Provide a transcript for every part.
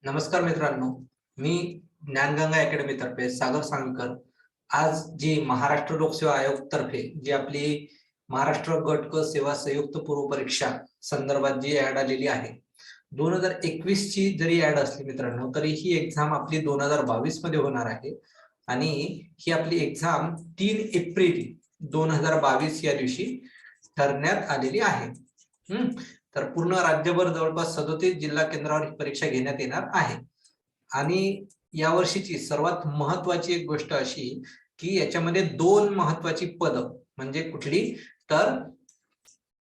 नमस्कार मित्रांनो, मी ज्ञानगंगा अकॅडमी तर्फे सागर सांगकर आज जी महाराष्ट्र लोकसेवा आयोग तर्फे जी आपली महाराष्ट्र गट क सेवा संयुक्त पूर्व परीक्षा संदर्भात जी ऍड आलेली आहे 2021 ची जरी ऍड असली मित्रांनो तरी ही एक्झाम आपली 2022 मध्ये होणार आहे आणि ही आपली एक्झाम 3 एप्रिल 2022 या दिवशी ठरण्यात आलेली आहे। तर पूर्ण राज्यभर जवळपास 37 जिल्हा केंद्रावर ही परीक्षा घेण्यात येणार आहे आणि या वर्षीची सर्वात महत्त्वाची एक गोष्ट अशी की याच्यामध्ये दोन महत्त्वाची पद म्हणजे कुठली तर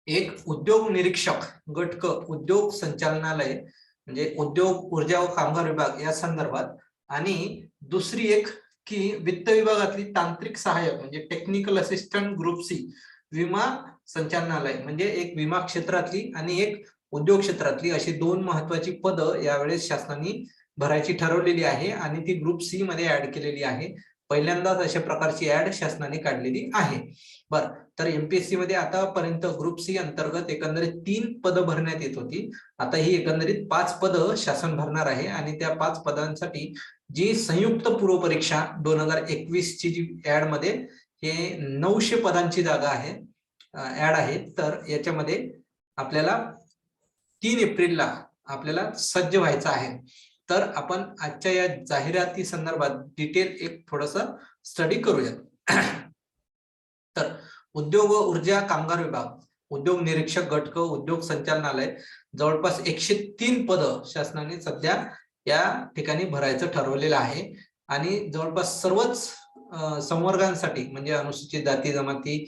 एक उद्योग निरीक्षक गट क उद्योग संचालनालय म्हणजे उद्योग ऊर्जा व कामगार विभाग या संदर्भात आणि दुसरी एक की वित्त विभागातली तांत्रिक सहाय्यक म्हणजे टेक्निकल असिस्टंट ग्रुप सी विमा संचालनालय म्हणजे एक विमा क्षेत्रातली आणि एक उद्योग क्षेत्रातली अशी दोन महत्त्वाची पदं यावेळेस शासनाने भरायची ठरवलेली आहे आणि ती ग्रुप सी मध्ये ऍड केलेली आहे। पहिल्यांदाच अशा प्रकारची ऍड शासनाने काढलेली आहे। बर, तर एमपीएससी मध्ये आतापर्यंत ग्रुप सी अंतर्गत एकंदरीत 3 पदं भरण्यात येत होती। आता ही एकंदरीत 5 पदं शासन भरणार आहे आणि त्या 5 पदांसाठी जी संयुक्त पूर्व परीक्षा 2021 ची जी ऍड मध्ये हे 900 पदांची जागा आहे ऍड आहे। तर याच्यामध्ये आपल्याला 3 एप्रिलला आपल्याला सज्ज व्हायचं आहे। तर आपण आजच्या या जाहिराती संदर्भात डिटेल एक थोडंसं स्टडी करूयात। तर उद्योग व ऊर्जा कामगार विभाग उद्योग निरीक्षक गट क उद्योग संचालनालय जवळपास 103 पदं शासनाने सध्या या ठिकाणी भरायचं ठरवलेलं आहे आणि जवळपास सर्वच संवर्गांसाठी म्हणजे अनुसूचित जाती जमाती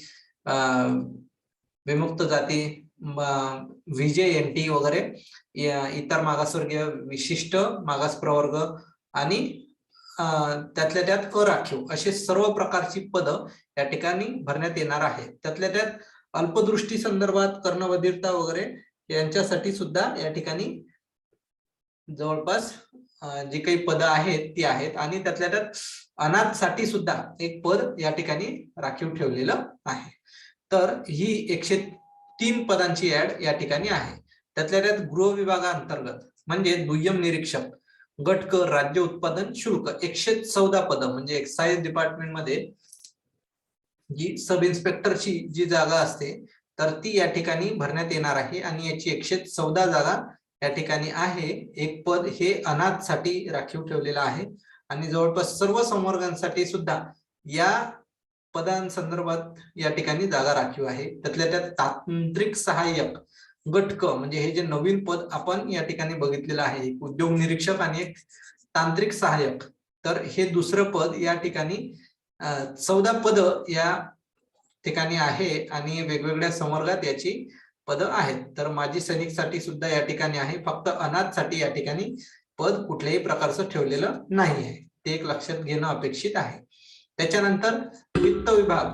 विमुक्त जाती VJ-NT वगैरे इतर मागासवर्गीय विशिष्ट मागास प्रवर्ग आणि त्यातल्या त्यात अराखीव असे सर्व प्रकारची पदं या ठिकाणी भरण्यात येणार आहे। त्यातल्या त्यात अल्पदृष्टी संदर्भात कर्णबधिरता वगैरे यांच्यासाठी सुद्धा या ठिकाणी जवळपास जी काही पदं आहेत ती आहेत आणि त्यातल्या त्यात अनाथसाठी सुद्धा एक पद या ठिकाणी राखीव ठेवलेलं आहे। तर ही 103 पदांची ऍड या ठिकाणी आहे। त्यातल्या त्यात गृह विभागाअंतर्गत म्हणजे दुय्यम निरीक्षक गट क राज्य उत्पादन शुल्क 114 पदं म्हणजे एक्साइज डिपार्टमेंट मध्ये जी सब इन्स्पेक्टरची जी जागा असते तर ती या ठिकाणी भरण्यात येणार आहे आणि याची 114 जागा या ठिकाणी आहे। एक पद हे अनाथसाठी राखीव ठेवलेलं आहे आणि जवळपास सर्व संवर्गांसाठी सुद्धा या पदांसंदर्भात या ठिकाणी जागा राखीव आहे। त्यातल्या त्यात तांत्रिक सहाय्यक गट क म्हणजे हे जे नवीन पद आपण या ठिकाणी बघितलेलं आहे उद्योग निरीक्षक आणि एक तांत्रिक सहाय्यक तर हे दुसरं पद या ठिकाणी 14 पदं या ठिकाणी आहे आणि वेगवेगळ्या संवर्गात याची पदं आहेत। तर माजी सैनिकसाठी सुद्धा या ठिकाणी आहे, फक्त अनाथसाठी या ठिकाणी पद कुठल्याही प्रकारचं ठेवलेलं नाही आहे, ते एक लक्षात घेणं अपेक्षित आहे। त्याच्यानंतर वित्त विभाग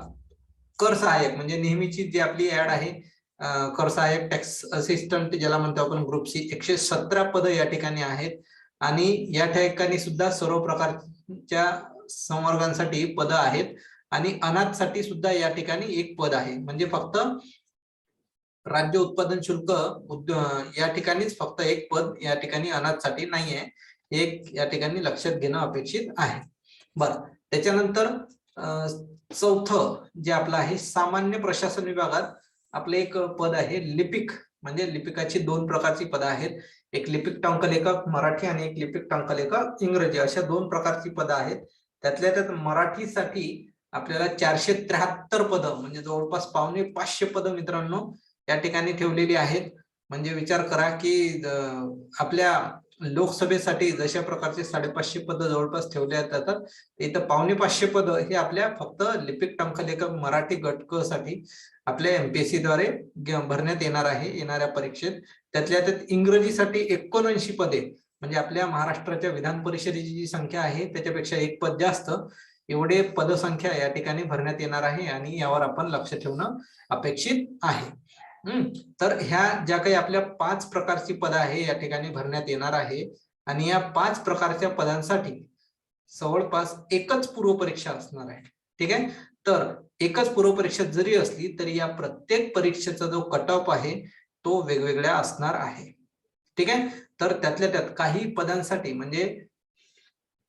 कर सहाय्यक म्हणजे नेहमीची जी आपली ऍड आहे कर सहाय्यक टॅक्स असिस्टंट ज्याला म्हणतो आपण ग्रुप सी 117 पदं या ठिकाणी आहेत आणि या ठिकाणी सुद्धा सर्व प्रकारच्या संवर्गांसाठी पदं आहेत आणि अनाथसाठी सुद्धा या ठिकाणी एक पद आहे। म्हणजे फक्त राज्य उत्पादन शुल्क या ठिकाणीच फक्त एक पद या ठिकाणी अनाथसाठी नाही आहे, एक या ठिकाणी लक्षात घेणं अपेक्षित आहे। बरं, त्याच्यानंतर चौथं जे आपलं आहे सामान्य प्रशासन विभागात आपले एक पद आहे लिपिक म्हणजे लिपिकाची 2 प्रकारची पदं आहेत, एक लिपिक टंकलेखक मराठी आणि एक लिपिक टंकलेखक इंग्रजी अशा 2 प्रकारची पदं आहेत। त्यातल्या त्यात मराठीसाठी आपल्याला 473 पदं म्हणजे जवळपास 550 पदं मित्रांनो या ठिकाणी ठेवलेली आहेत। म्हणजे विचार करा की आपल्या लोकसभेसाठी जशा प्रकारचे 550 पदं जवळपास ठेवल्या जातात इथं 550 पदं हे आपल्या फक्त लिपिक टंकलेखक मराठी गट क साठी आपल्या एमपीएससी द्वारे भरण्यात येणार आहे येणाऱ्या परीक्षेत। त्यातल्या त्यात इंग्रजीसाठी 79 पदे म्हणजे आपल्या महाराष्ट्राच्या विधान परिषदेची जी संख्या आहे त्याच्यापेक्षा एक पद जास्त एवढे पदसंख्या या ठिकाणी भरण्यात येणार आहे आणि यावर आपण लक्ष ठेवणं अपेक्षित आहे। तर ह्या ज्या काही आपल्या 5 प्रकारची पदं आहे या ठिकाणी भरण्यात येणार आहे आणि या 5 प्रकारच्या पदांसाठी जवळपास एकच पूर्व परीक्षा असणार आहे। ठीक आहे, तर एकच पूर्व परीक्षा जरी असली तरी या प्रत्येक परीक्षेचा जो कट ऑफ आहे तो वेगवेगळ्या असणार आहे। ठीक आहे. तर त्यातल्या त्यात काही पदांसाठी म्हणजे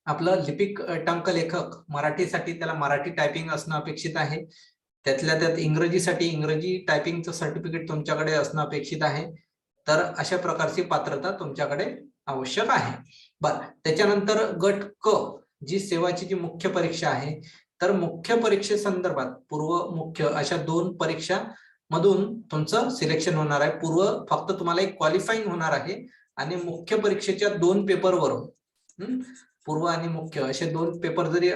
आपलं लिपिक टंकलेखक मराठीसाठी त्याला मराठी टायपिंग असणं अपेक्षित आहे. त्यातल्या त्यात इंग्रजीसाठी इंग्रजी टायपिंगचं सर्टिफिकेट तुमच्याकडे असणं अपेक्षित आहे. तर अशा प्रकारची पात्रता तुमच्याकडे आवश्यक आहे. बर, त्याच्यानंतर गट क जी सेवाची जी मुख्य परीक्षा आहे, तर मुख्य परीक्षेसंदर्भात पूर्व मुख्य अशा 2 परीक्षा मधून तुमचं सिलेक्शन होणार आहे. पूर्व फक्त तुम्हाला एक क्वालिफाईंग होणार आहे आणि मुख्य परीक्षेच्या 2 पेपरवरून पूर्व आणि मुख्य असे 2 पेपर जरी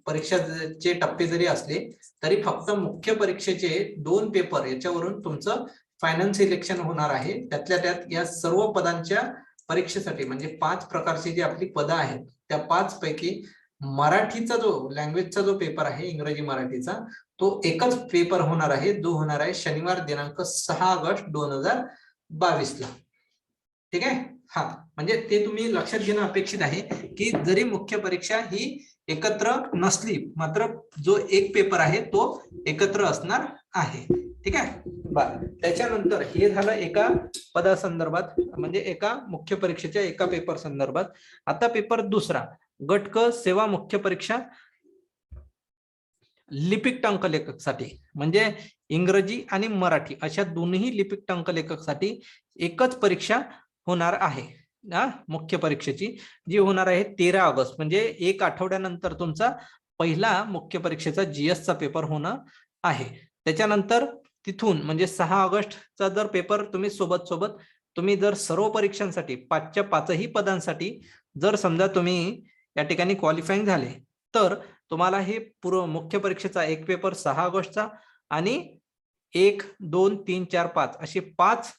परीक्षाचे टप्पे जरी असले तरी फक्त मुख्य परीक्षेचे 2 पेपर याच्यावरून तुमचं फायनल सिलेक्शन होणार आहे. त्यातल्या त्यात या सर्व पदांच्या परीक्षेसाठी म्हणजे 5 प्रकारची जी आपली पदं आहेत त्या 5 पैकी मराठीचा जो लँग्वेजचा जो पेपर आहे इंग्रजी मराठीचा तो एकच पेपर होणार आहे, जो होणार आहे शनिवार दिनांक 6 ऑगस्ट 2022 ला. ठीक आहे. हा, म्हणजे ते तुम्ही लक्षात घेणं अपेक्षित आहे की जरी मुख्य परीक्षा ही एकत्र नसली मात्र जो एक पेपर आहे तो एकत्र असणार आहे. ठीक आहे. बर, त्याच्यानंतर हे झालं एका पदासंदर्भात म्हणजे एका मुख्य परीक्षेच्या एका पेपर संदर्भात. आता पेपर दुसरा गट क सेवा मुख्य परीक्षा लिपिक टंकलेखकसाठी म्हणजे इंग्रजी आणि मराठी अशा दोन्ही लिपिक टंकलेखकसाठी एकच परीक्षा होणार आहे मुख्य परीक्षेची, जी होणार आहे 13 ऑगस्ट म्हणजे 1 आठवड्यानंतर तुमचा पहिला मुख्य परीक्षेचा जीएसचा पेपर होणं आहे. त्याच्यानंतर तिथून म्हणजे 6 ऑगस्टचा जर पेपर तुम्ही सोबत तुम्ही जर सर्व परीक्षांसाठी 5च्या 5ही पदांसाठी जर समजा तुम्ही या ठिकाणी क्वालिफाईंग झाले तर तुम्हाला हे पूर्व मुख्य परीक्षेचा एक पेपर 6 ऑगस्टचा आणि 1, 2, 3, 4, 5 असे 5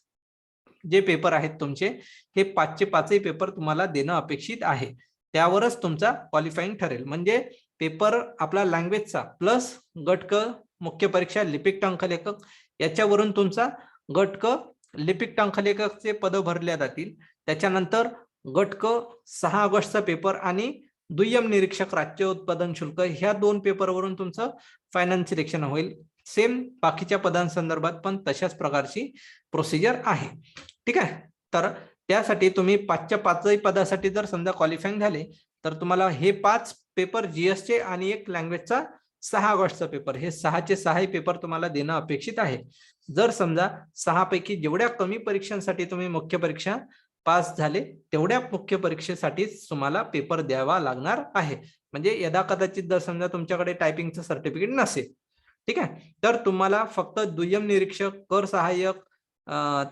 जे पेपर आहेत तुमचे हे 5चे 5ही पेपर तुम्हाला देणं अपेक्षित आहे. त्यावरच तुमचा क्वालिफाईंग ठरेल. म्हणजे पेपर आपला लँग्वेजचा प्लस गट क मुख्य परीक्षा लिपिक टंकलेखक याच्यावरून तुमचा गट क लिपिक टंकलेखकचे पद भरल्या जातील. त्याच्यानंतर गट क 6 ऑगस्टचा पेपर आणि दुय्यम निरीक्षक राज्य उत्पादन शुल्क ह्या 2 पेपरवरून तुमचं फायनल सिलेक्शन होईल. सेम बाकीच्या पदांसंदर्भात पण तशाच प्रकारची प्रोसिजर आहे. ठीक आहे. तर त्यासाठी तुम्ही 5च्या 5ही पदासाठी जर समजा क्वालिफाईंग झाले तर तुम्हाला हे 5 पेपर जीएसचे आणि एक लँग्वेजचा 6 ऑगस्टचा पेपर हे 6चे 6ही पेपर तुम्हाला देणं अपेक्षित आहे. जर समजा 6 पैकी जेवढ्या कमी परीक्षांसाठी तुम्ही मुख्य परीक्षा पास झाले तेवढ्या मुख्य परीक्षेसाठीच तुम्हाला पेपर द्यावा लागणार आहे. म्हणजे यदा कदाचित जर समजा तुमच्याकडे टायपिंगचं सर्टिफिकेट नसेल, ठीक आहे, तर तुम्हाला फक्त दुय्यम निरीक्षक, कर सहाय्यक,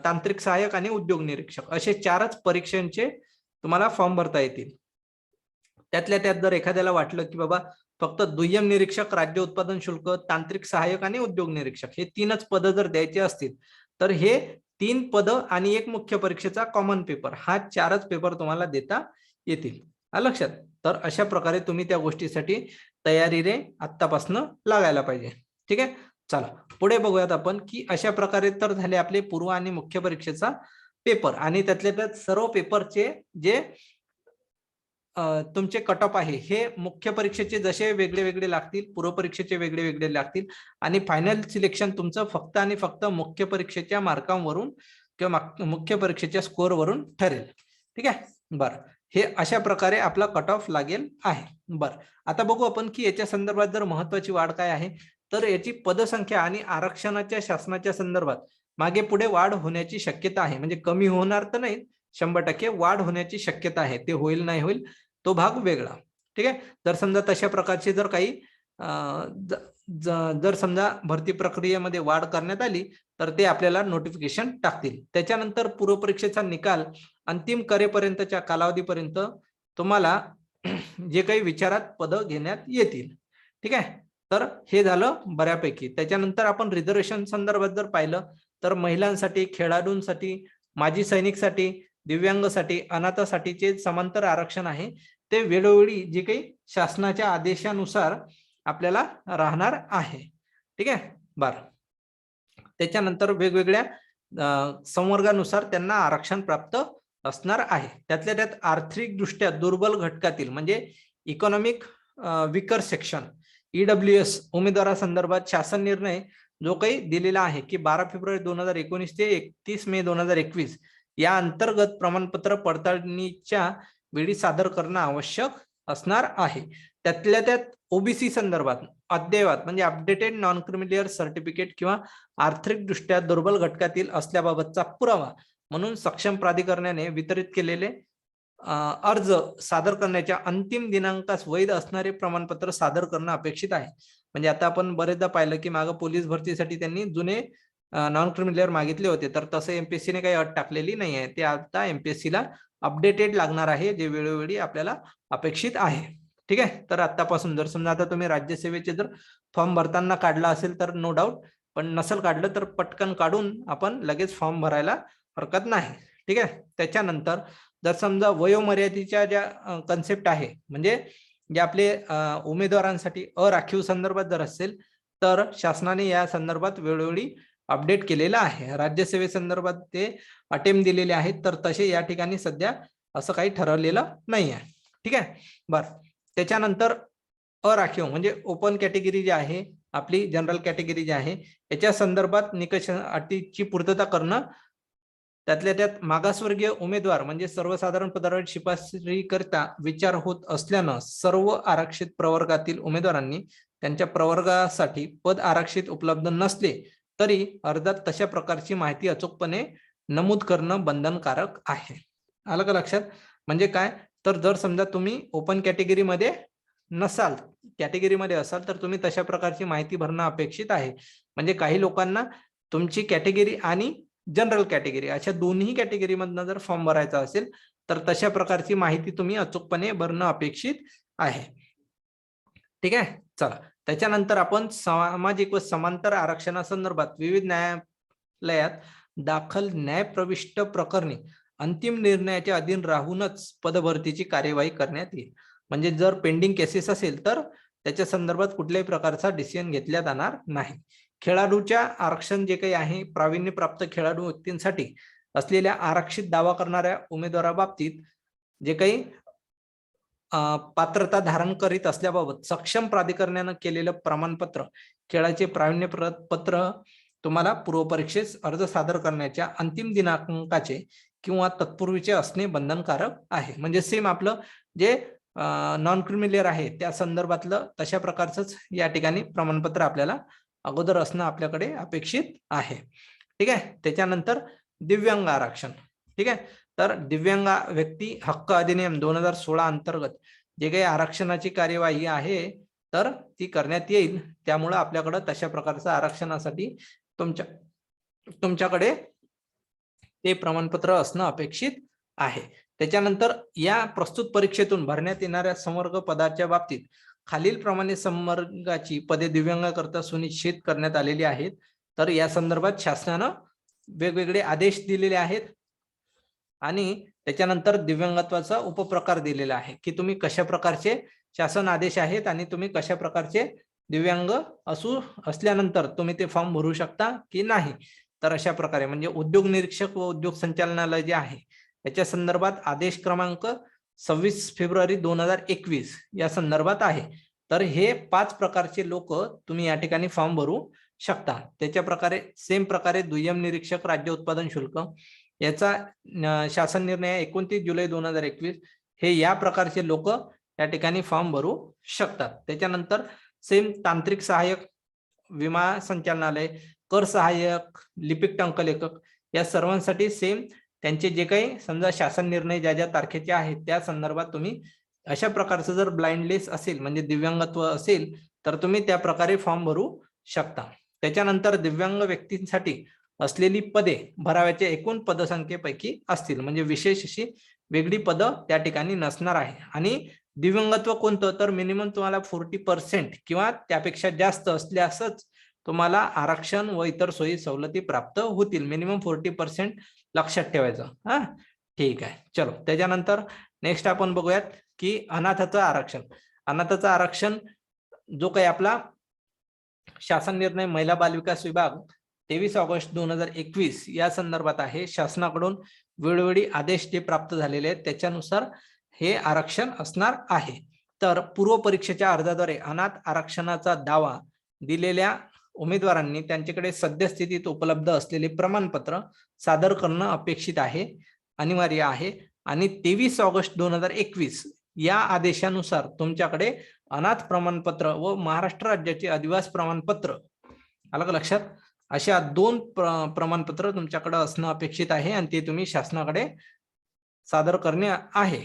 तांत्रिक सहाय्यक आणि उद्योग निरीक्षक असे 4च परीक्षांचे तुम्हाला फॉर्म भरता येतील. त्यातल्या त्यात जर एखाद्याला वाटलं की बाबा फक्त दुय्यम निरीक्षक, राज्य उत्पादन शुल्क, तांत्रिक सहाय्यक आणि उद्योग निरीक्षक हे 3च पद जर द्यायचे असतील तर हे 3 पद आणि एक मुख्य परीक्षेचा कॉमन पेपर हा 4च पेपर तुम्हाला देता येतील. लक्षात. तर अशा प्रकारे तुम्ही त्या गोष्टीसाठी तयारीने आत्तापासून लागायला पाहिजे. ठीक आहे. चला पुढे बघूयात आपण की अशा प्रकारे तर झाले आपले पूर्व आणि मुख्य परीक्षेचा पेपर आणि त्यातल्या त्यात सर्व पेपरचे जे तुमचे कट ऑफ आहे हे मुख्य परीक्षेचे जसे वेगळे वेगळे लागतील पूर्व परीक्षेचे वेगळे वेगळे लागतील आणि फायनल सिलेक्शन तुमचं फक्त आणि फक्त मुख्य परीक्षेच्या मार्कांवरून किंवा मुख्य परीक्षेच्या स्कोअर वरून ठरेल. ठीक आहे. बरं, हे अशा प्रकारे आपला कट ऑफ लागेल आहे. बरं, आता बघू आपण की याच्या संदर्भात जर महत्वाची वाढ काय आहे तर याची पदसंख्या आणि आरक्षणाच्या शासनाच्या संदर्भात मागे पुढे वाढ होण्याची शक्यता आहे. म्हणजे कमी होणार तर नाही, 100% वाढ होण्याची शक्यता आहे. ते होईल नाही होईल तो भाग वेगळा. ठीक आहे. जर समजा तशा प्रकारचे जर काही जर समजा भरती प्रक्रियेमध्ये वाढ करण्यात आली तर ते आपल्याला नोटिफिकेशन टाकतील. त्याच्यानंतर पूर्व परीक्षेचा निकाल अंतिम करेपर्यंतच्या कालावधीपर्यंत तुम्हाला जे काही विचारात पद घेण्यात येतील. ठीक आहे. तर हे झालं बऱ्यापैकी. त्याच्यानंतर आपण रिझर्वेशन संदर्भात जर पाहिलं तर महिलांसाठी, खेळाडूंसाठी, माजी सैनिकसाठी, दिव्यांगसाठी, अनाथासाठीचे समांतर आरक्षण आहे ते वेळोवेळी जे काही शासनाच्या आदेशानुसार आपल्याला राहणार आहे. ठीक आहे. बरं, त्याच्यानंतर वेगवेगळ्या संवर्गानुसार त्यांना आरक्षण प्राप्त असणार आहे. त्यातल्या त्यात आर्थिकदृष्ट्या दुर्बल घटकातील म्हणजे इकॉनॉमिक विकर सेक्शन EWS उमेदवारांसंदर्भात शासन निर्णय जो काही दिलेला आहे की 12 फेब्रुवारी 2019 ते 31 मे 2021 या अंतर्गत प्रमाणपत्र पडताळणीच्या वेळी सादर करणं आवश्यक असणार आहे. त्यातल्या त्यात ओबीसी संदर्भात अद्ययावत म्हणजे अपडेटेड नॉन क्रिमिलियर सर्टिफिकेट किंवा आर्थिकदृष्ट्या दुर्बल घटकातील असल्याबाबतचा पुरावा म्हणून सक्षम प्राधिकरणाने वितरित केलेले अर्ज सादर करण्याच्या अंतिम दिनांकास वैध असणारे प्रमाणपत्र सादर करणं अपेक्षित आहे. म्हणजे आता आपण बरेचदा पाहिलं की मागे पोलीस भरतीसाठी त्यांनी जुने नॉन क्रिमिलियर मागितले होते, तर तसं एमपीएससीने काही अट टाकलेली नाही आहे. ते आता एमपीएससीला अपडेटेड लागणार आहे, जे वेळोवेळी आपल्याला अपेक्षित आहे. ठीक आहे. तर आतापासून जर समजा आता तुम्ही राज्यसेवेचे जर फॉर्म भरताना काढला असेल तर नो डाऊट, पण नसेल काढलं तर पटकन काढून आपण लगेच फॉर्म भरायला हरकत नाही. ठीक आहे. त्याच्यानंतर जर समजा वयोमर्यादेच्या ज्या कन्सेप्ट आहे, म्हणजे जे आपले उमेदवारांसाठी अराखीव संदर्भात जर असेल तर शासनाने या संदर्भात वेळोवेळी अपडेट केलेला आहे. राज्यसेवे संदर्भात ते अटेम्प्ट दिलेले आहेत, तर तसे या ठिकाणी सध्या असं काही ठरवलेलं नाही आहे. ठीक आहे. बरं, त्याच्यानंतर अराखीव म्हणजे ओपन कॅटेगरी जी आहे आपली, जनरल कॅटेगरी जी आहे, याच्या संदर्भात निकष अटीची पूर्तता करणं, त्यातल्या त्यात मागासवर्गीय उमेदवार म्हणजे सर्वसाधारण पदावर शिफारसी करता विचार होत असल्यानं सर्व आरक्षित प्रवर्गातील उमेदवारांनी त्यांच्या प्रवर्गासाठी पद आरक्षित उपलब्ध नसले तरी अर्जात तशा प्रकारची माहिती अचूकपणे नमूद करणं बंधनकारक आहे. आलं का लक्षात? म्हणजे काय, तर जर समजा तुम्ही ओपन कॅटेगरीमध्ये नसाल, कॅटेगरीमध्ये असाल, तर तुम्ही तशा प्रकारची माहिती भरणं अपेक्षित आहे. म्हणजे काही लोकांना तुमची कॅटेगरी आणि जनरल कॅटेगरी अशा दोन्ही कॅटेगरीमधनं जर फॉर्म भरायचा असेल तर तशा प्रकारची माहिती तुम्ही अचूकपणे भरणं अपेक्षित आहे. ठीक आहे. चला, त्याच्यानंतर आपण सामाजिक व समांतर आरक्षणासंदर्भात विविध न्यायालयात दाखल न्यायप्रविष्ट प्रकरणी अंतिम निर्णयाच्या अधीन राहूनच पदभरतीची कार्यवाही करण्यात येईल. म्हणजे जर पेंडिंग केसेस असेल तर त्याच्या संदर्भात कुठल्याही प्रकारचा डिसिजन घेतला जाणार नाही. खेळाडूच्या आरक्षण जे काही आहे, प्रावीण्य प्राप्त खेळाडू व्यक्तींसाठी असलेल्या आरक्षित दावा करणाऱ्या उमेदवाराबाबतीत जे काही पात्रता धारण करीत असल्याबाबत सक्षम प्राधिकरणानं केलेलं प्रमाणपत्र, खेळाचे प्रावीण्य पत्र तुम्हाला पूर्वपरीक्षेस अर्ज सादर करण्याच्या अंतिम दिनांकाचे किंवा तत्पूर्वीचे असणे बंधनकारक आहे. म्हणजे सेम आपलं जे नॉन क्रिमिलियर आहे त्या संदर्भातलं तशा प्रकारचंच या ठिकाणी प्रमाणपत्र आपल्याला अगोदर असणं आपल्याकडे अपेक्षित आहे. ठीक आहे. त्याच्यानंतर दिव्यांग आरक्षण. ठीक आहे. तर दिव्यांग व्यक्ती हक्क अधिनियम 2016 अंतर्गत जे काही आरक्षणाची कार्यवाही आहे तर ती करण्यात येईल. त्यामुळे आपल्याकडे तशा प्रकारचं आरक्षणासाठी तुमच्याकडे ते प्रमाणपत्र असणं अपेक्षित आहे. त्याच्यानंतर या प्रस्तुत परीक्षेतून भरण्यात येणाऱ्या संवर्ग पदाच्या बाबतीत खालील प्रमाणे संवर्गाची पदे दिव्यांगाकरता सुनिश्चित करण्यात आलेली आहेत. तर या संदर्भात शासनानं वेगवेगळे आदेश दिलेले आहेत आणि त्याच्यानंतर दिव्यांगत्वाचा उपप्रकार दिलेला आहे की तुम्ही कशा प्रकारचे शासन आदेश आहेत आणि तुम्ही कशा प्रकारचे दिव्यांग असल्यानंतर तुम्ही ते फॉर्म भरू शकता की नाही. तर अशा प्रकारे म्हणजे उद्योग निरीक्षक व उद्योग संचालनालय जे आहे याच्या संदर्भात आदेश क्रमांक 26 फेब्रुवारी 2021 या संदर्भात आहे. तर हे 5 प्रकारचे लोक तुम्ही या ठिकाणी फॉर्म भरू शकता. त्याच्या प्रकारे सेम प्रकारे दुय्यम निरीक्षक राज्य उत्पादन शुल्क याचा शासन निर्णय 29 जुलै 2021 हे या प्रकारचे लोक या ठिकाणी फॉर्म भरू शकतात. त्याच्यानंतर सेम तांत्रिक सहाय्यक, विमा संचालनालय, कर सहाय्यक, लिपिक टंकलेखक या सर्वांसाठी सेम त्यांचे जे काही समजा शासन निर्णय ज्या ज्या तारखेचे आहेत त्या संदर्भात तुम्ही अशा प्रकारचं जर ब्लाइंड लिस्ट असेल म्हणजे दिव्यांगत्व असेल तर तुम्ही त्या प्रकारे फॉर्म भरू शकता. त्याच्यानंतर दिव्यांग व्यक्तींसाठी असलेली पदे भराव्याच्या एकूण पदसंख्येपैकी असतील. म्हणजे विशेष अशी वेगळी पदं त्या ठिकाणी नसणार आहे. आणि दिव्यांगत्व कोणतं, तर मिनिमम तुम्हाला 40% किंवा त्यापेक्षा जास्त असल्यासच तुम्हाला आरक्षण व इतर सोयी सवलती प्राप्त होतील. मिनिमम 40% लक्षात ठेवायचं. हा, ठीक आहे. चलो, त्याच्यानंतर नेक्स्ट आपण बघूयात की अनाथाचं आरक्षण. अनाथाचं आरक्षण जो काही आपला शासन निर्णय महिला बालविकास विभाग 23 ऑगस्ट 2021 या संदर्भात आहे. शासनाकडून वेळोवेळी आदेश जे प्राप्त झालेले आहेत त्याच्यानुसार हे आरक्षण असणार आहे. तर पूर्व परीक्षेच्या अर्जाद्वारे अनाथ आरक्षणाचा दावा दिलेल्या उमेदवारांनी त्यांच्याकडे सद्यस्थितीत उपलब्ध असलेले प्रमाणपत्र सादर करणं अपेक्षित आहे, अनिवार्य आहे. आणि 23 ऑगस्ट 2021 या आदेशानुसार तुमच्याकडे अनाथ प्रमाणपत्र व महाराष्ट्र राज्याचे अधिवास प्रमाणपत्र, आलं का लक्षात, अशा 2 प्रमाणपत्र तुमच्याकडे असणं अपेक्षित आहे आणि ते तुम्ही शासनाकडे सादर करणे आहे.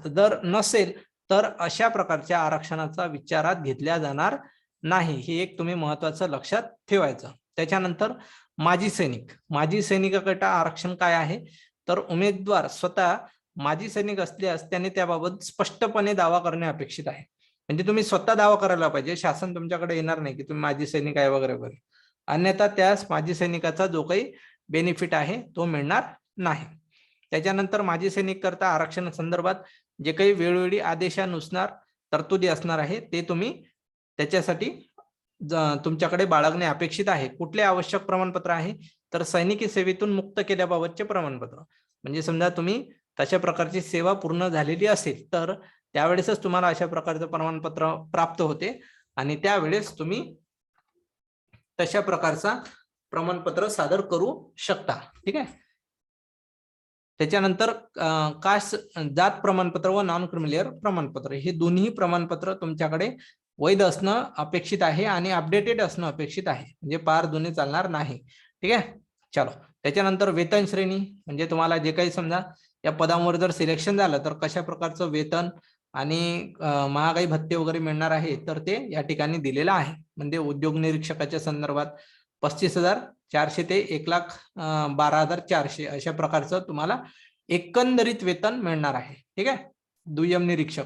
जर नसेल तर अशा प्रकारच्या आरक्षणाचा विचारात घेतल्या जाणार नाही, हे एक तुम्ही महत्वाचं लक्षात ठेवायचं. त्याच्यानंतर माजी सैनिकाकरिता आरक्षण काय आहे, तर उमेदवार स्वतः माजी सैनिक असल्यास त्याने त्याबाबत स्पष्टपणे दावा करणे अपेक्षित आहे. म्हणजे तुम्ही स्वतः दावा करायला पाहिजे, शासन तुमच्याकडे येणार नाही की तुम्ही माजी सैनिक आहे वगैरे वगैरे, अन्यथा त्यास माजी सैनिकाचा जो काही बेनिफिट आहे तो मिळणार नाही. त्याच्यानंतर माजी सैनिक करता आरक्षण संदर्भात जे काही वेळोवेळी आदेशानुसार तरतुदी असणार आहे ते तुम्ही त्याच्यासाठी तुमच्याकडे बाळगणे अपेक्षित आहे. कुठले आवश्यक प्रमाणपत्र आहे, तर सैनिकी सेवेतून मुक्त केल्याबाबतचे प्रमाणपत्र. म्हणजे समजा तुम्ही तशा प्रकारची सेवा पूर्ण झालेली असेल तर त्यावेळेसच तुम्हाला अशा प्रकारचं प्रमाणपत्र प्राप्त होते आणि त्यावेळेस तुम्ही तशा प्रकारचा प्रमाणपत्र सादर करू शकता. ठीक आहे. त्याच्यानंतर कास्ट जात प्रमाणपत्र व नॉन क्रिमिलियर प्रमाणपत्र, हे दोन्ही प्रमाणपत्र तुमच्याकडे वैध असणं अपेक्षित आहे आणि अपडेटेड असणं अपेक्षित आहे, म्हणजे पार दोन्ही चालणार नाही. ठीक आहे. चलो, त्याच्यानंतर वेतन श्रेणी, म्हणजे तुम्हाला जे काही समजा या पदांवर जर सिलेक्शन झालं तर कशा प्रकारचं वेतन आणि महागाई भत्ते वगैरे मिळणार आहे तर ते या ठिकाणी दिलेलं आहे. म्हणजे उद्योग निरीक्षकाच्या संदर्भात 35,400 ते 1,12,400 अशा प्रकारचं तुम्हाला एकंदरीत वेतन मिळणार आहे. ठीक आहे. दुय्यम निरीक्षक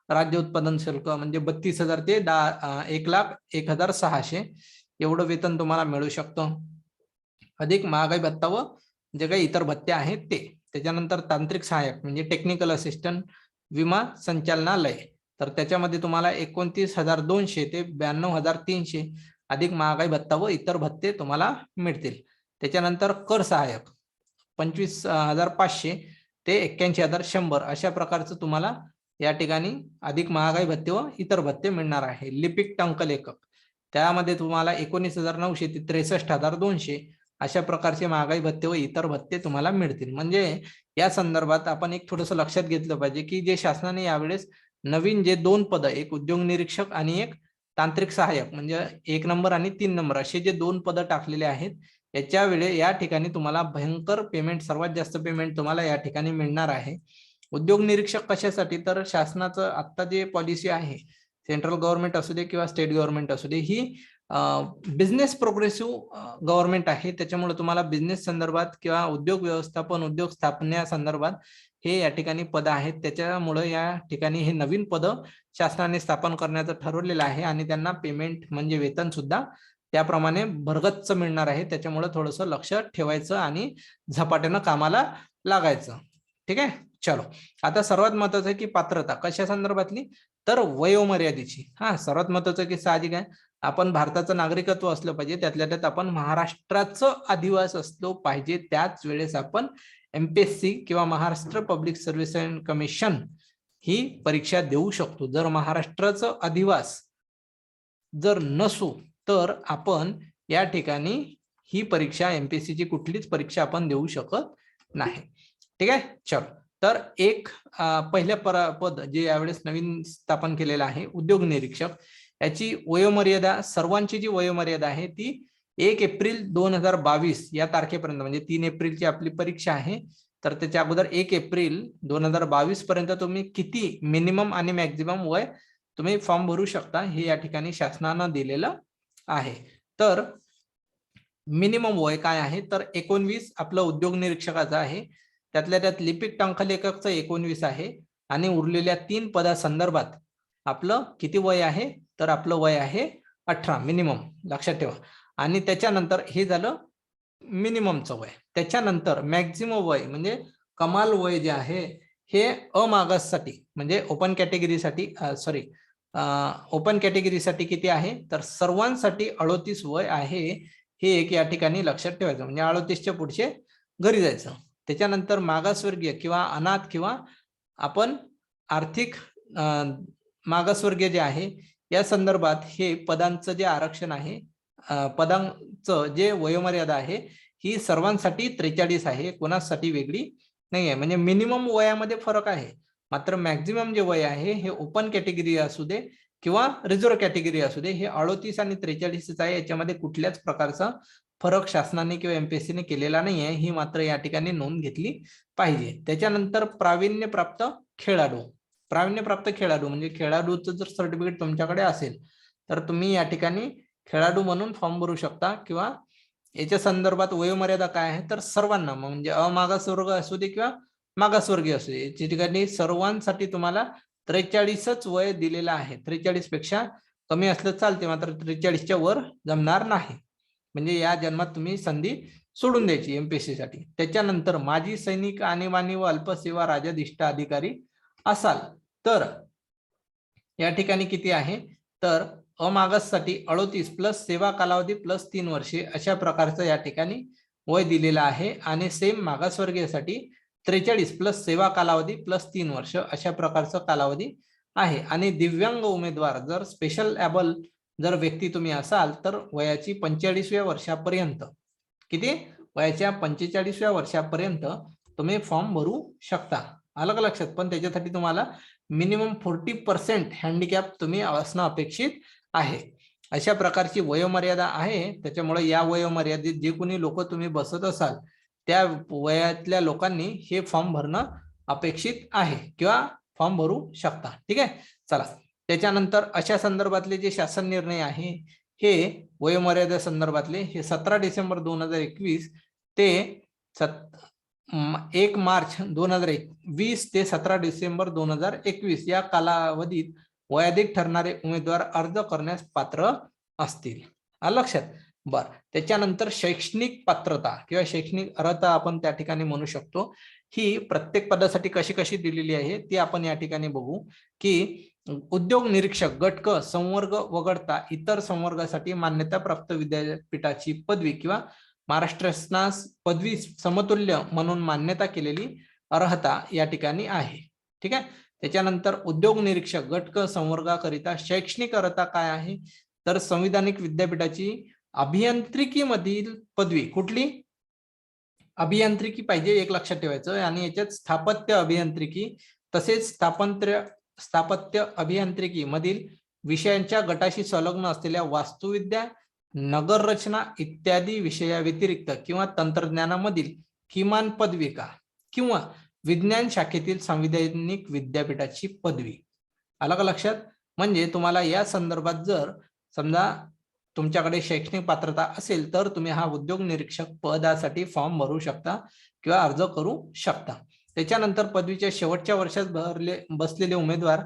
राज्य उत्पादन शुल्क म्हणजे 32,000 ते 1,01,600 एवढं वेतन तुम्हाला मिळू शकतं, अधिक महागाई भत्ता व जे काही इतर भत्ते आहेत ते. त्याच्यानंतर तांत्रिक सहाय्यक म्हणजे टेक्निकल असिस्टंट विमा संचालनालय, तर त्याच्यामध्ये तुम्हाला 29,200 ते 92,300 अधिक महागाई भत्ता व इतर भत्ते तुम्हाला मिळतील. त्याच्यानंतर कर सहाय्यक 25,500 ते 81,100 अशा प्रकारचं तुम्हाला या ठिकाणी अधिक महागाई भत्ते व इतर भत्ते मिळणार आहे. लिपिक टंकलेखक त्यामध्ये तुम्हाला 19,900 ते 63,200 अशा प्रकारचे महागाई भत्ते व इतर भत्ते तुम्हाला मिळतील. म्हणजे या संदर्भात आपण एक थोडंसं लक्षात घेतलं पाहिजे की जे शासनाने यावेळेस नवीन जे 2 पद, एक उद्योग निरीक्षक आणि एक तांत्रिक सहाय्यक म्हणजे 1 नंबर आणि 3 नंबर असे जे 2 पद टाकलेले आहेत, याच्या वेळी या ठिकाणी तुम्हाला भयंकर पेमेंट, सर्वात जास्त पेमेंट तुम्हाला या ठिकाणी मिळणार आहे. उद्योग निरीक्षक कशासाठी, तर शासनाचं आता जे पॉलिसी आहे, सेंट्रल गव्हर्नमेंट असू दे किंवा स्टेट गव्हर्नमेंट असू दे, ही बिझनेस प्रोग्रेसिव्ह गव्हर्नमेंट आहे. त्याच्यामुळे तुम्हाला बिझनेस संदर्भात किंवा उद्योग व्यवस्थापन, उद्योग स्थापना संदर्भात हे या ठिकाणी पद आहेत. त्याच्यामुळे या ठिकाणी हे नवीन पद शासनाने स्थापन करण्याचं ठरवलेलं आहे आणि त्यांना पेमेंट म्हणजे वेतन सुद्धा त्याप्रमाणे भरगच्च मिळणार आहे. त्याच्यामुळे थोडंसं लक्ष ठेवायचं आणि झपाट्यानं कामाला लागायचं. ठीक आहे. चलो, आता सर्वात महत्वाचं आहे की पात्रता कशा संदर्भातली, तर वयोमर्यादेची. सर्वात महत्वाचं की साहजिक आहे आपण भारताचं नागरिकत्व असलं पाहिजे, त्यातल्या त्यात आपण महाराष्ट्राचं अधिवास असलो पाहिजे. त्याच वेळेस आपण MPSC किंवा महाराष्ट्र पब्लिक सर्व्हिस कमिशन ही परीक्षा देऊ शकतो. जर महाराष्ट्राचं अधिवास जर नसू तर आपण या ठिकाणी ही परीक्षा, MPSC ची कुठलीच परीक्षा आपण देऊ शकत नाही. ठीक आहे. चलो, तर एक पहिल्या पद जे यावेळेस नवीन स्थापन केलेलं आहे उद्योग निरीक्षक, याची वयोमर्यादा, सर्वांची जी वयोमर्यादा आहे ती 1 एप्रिल 2022 या तारखेपर्यंत, म्हणजे 3 एप्रिलची आपली परीक्षा आहे, तर त्याच्या अगोदर 1 एप्रिल 2022 पर्यंत तुम्ही किती मिनिमम आणि मॅक्झिमम वय तुम्ही फॉर्म भरू शकता हे या ठिकाणी शासनानं दिलेलं आहे. तर मिनिमम वय काय आहे, तर 19 आपलं उद्योग निरीक्षकाचं आहे, त्यातल्या त्यात लिपिक टंकलेखकचं 19 आहे आणि उरलेल्या 3 पदासंदर्भात आपलं किती वय आहे, तर आपलं वय आहे 18 मिनिमम, लक्षात ठेवा. आणि त्याच्यानंतर हे झालं मिनिममचं वय. त्याच्यानंतर मॅक्झिमम वय म्हणजे कमाल वय जे आहे हे अमागाससाठी म्हणजे ओपन कॅटेगरीसाठी ओपन कॅटेगरीसाठी किती आहे, तर सर्वांसाठी 38 वय आहे. हे एक या ठिकाणी लक्षात ठेवायचं, म्हणजे 38च्या पुढचे घरी जायचं. त्याच्यानंतर मागासवर्गीय किंवा अनाथ किंवा आपण आर्थिक मागासवर्गीय जे आहे या संदर्भात हे पदांचं जे आरक्षण आहे पदांचं जे वयोमर्यादा आहे ही सर्वांसाठी 43 आहे, कोणासाठी वेगळी नाही आहे. म्हणजे मिनिमम वयामध्ये फरक आहे, मात्र मॅक्झिमम जे वय आहे हे ओपन कॅटेगरी असू दे किंवा रिझर्व्ह कॅटेगरी असू दे हे 38 आणि 43 आहे. याच्यामध्ये कुठल्याच प्रकारचा फरक शासनाने किंवा एमपीएससीने केलेला नाहीये, ही मात्र या ठिकाणी नोंद घेतली पाहिजे. त्याच्यानंतर प्रावीण्यप्राप्त खेळाडू. प्रावीण्यप्राप्त खेळाडू म्हणजे खेळाडूचं जर सर्टिफिकेट तुमच्याकडे असेल तर तुम्ही या ठिकाणी खेळाडू म्हणून फॉर्म भरू शकता. किंवा याच्या संदर्भात वयोमर्यादा काय आहे तर सर्वांना, म्हणजे अमागासवर्ग असू दे किंवा मागासवर्गीय असू दे, या ठिकाणी सर्वांसाठी तुम्हाला 43च वय दिलेलं आहे. 43 पेक्षा कमी असलं चालते, मात्र 43च्या वर जमणार नाही. म्हणजे या जन्मात तुम्ही संधी सोडून द्यायची एमपीएससी साठी. त्याच्यानंतर माजी सैनिक, आणीबाणी व अल्पसेवा राजाधिष्ठ अधिकारी असाल तर या ठिकाणी किती आहे तर अमागाससाठी 38 प्लस सेवा कालावधी प्लस 3 वर्षे अशा प्रकारचं या ठिकाणी वय दिलेलं आहे. आणि सेम मागासवर्गीयसाठी 43 प्लस सेवा कालावधी प्लस 3 वर्ष अशा प्रकारचा कालावधी आहे. आणि दिव्यांग उमेदवार जर स्पेशल एबल जर व्यक्ती तुम्ही असाल तर वयाची 45व्या वर्षापर्यंत, किती वयाच्या 45व्या वर्षापर्यंत तुम्ही फॉर्म भरू शकता. अलग लक्षात. पण त्याच्यासाठी तुम्हाला मिनिमम 40% हँडिकॅप तुम्ही असणं अपेक्षित आहे. अशा प्रकारची वयोमर्यादा आहे. त्याच्यामुळे या वयोमर्यादेत जे कोणी लोक तुम्ही बसत असाल त्या वयातल्या लोकांनी हे फॉर्म भरणं अपेक्षित आहे किंवा फॉर्म भरू शकता. ठीक आहे. चला, त्याच्यानंतर अशा संदर्भातले जे शासन निर्णय आहे हे वयोमर्यादा संदर्भातले हे 17 डिसेंबर 2021 ते 1 मार्च 2020 ते 17 डिसेंबर 2021 या कालावधीत वयाधिक ठरणारे उमेदवार अर्ज करण्यास पात्र असतील. लक्षात. बर, त्याच्यानंतर शैक्षणिक पात्रता किंवा शैक्षणिक अर्हता आपण त्या ठिकाणी म्हणू शकतो. ही प्रत्येक पदासाठी कशी कशी दिलेली आहे ती आपण या ठिकाणी बघू. की उद्योग निरीक्षक गट क संवर्ग वगळता इतर संवर्गासाठी मान्यताप्राप्त विद्यापीठाची पदवी किंवा महाराष्ट्र शासनास पदवी समतुल्य म्हणून मान्यता केलेली अर्हता या ठिकाणी आहे. ठीक आहे. त्याच्यानंतर उद्योग निरीक्षक गट क संवर्गाकरिता शैक्षणिक अर्हता काय आहे तर संविधानिक विद्यापीठाची अभियांत्रिकी मधील पदवी, कुठली अभियांत्रिकी पाहिजे एक लक्षात ठेवायचं. आणि याच्यात स्थापत्य अभियांत्रिकी तसेच स्थापत्य अभियांत्रिकी मधील विषयांच्या गटाशी संलग्न असलेल्या वास्तुविद्या, नगर रचना इत्यादी विषयाव्यतिरिक्त किंवा तंत्रज्ञानामधील किमान पदविका किंवा विज्ञान शाखेतील संविधानिक विद्यापीठाची पदवी. अलग लक्षात. म्हणजे तुम्हाला या संदर्भात जर समजा तुमच्याकडे शैक्षणिक पात्रता असेल तर तुम्ही हा उद्योग निरीक्षक पदासाठी फॉर्म भरू शकता किंवा अर्ज करू शकता. त्याच्यानंतर पदवीच्या शेवटच्या वर्षात बसलेले उमेदवार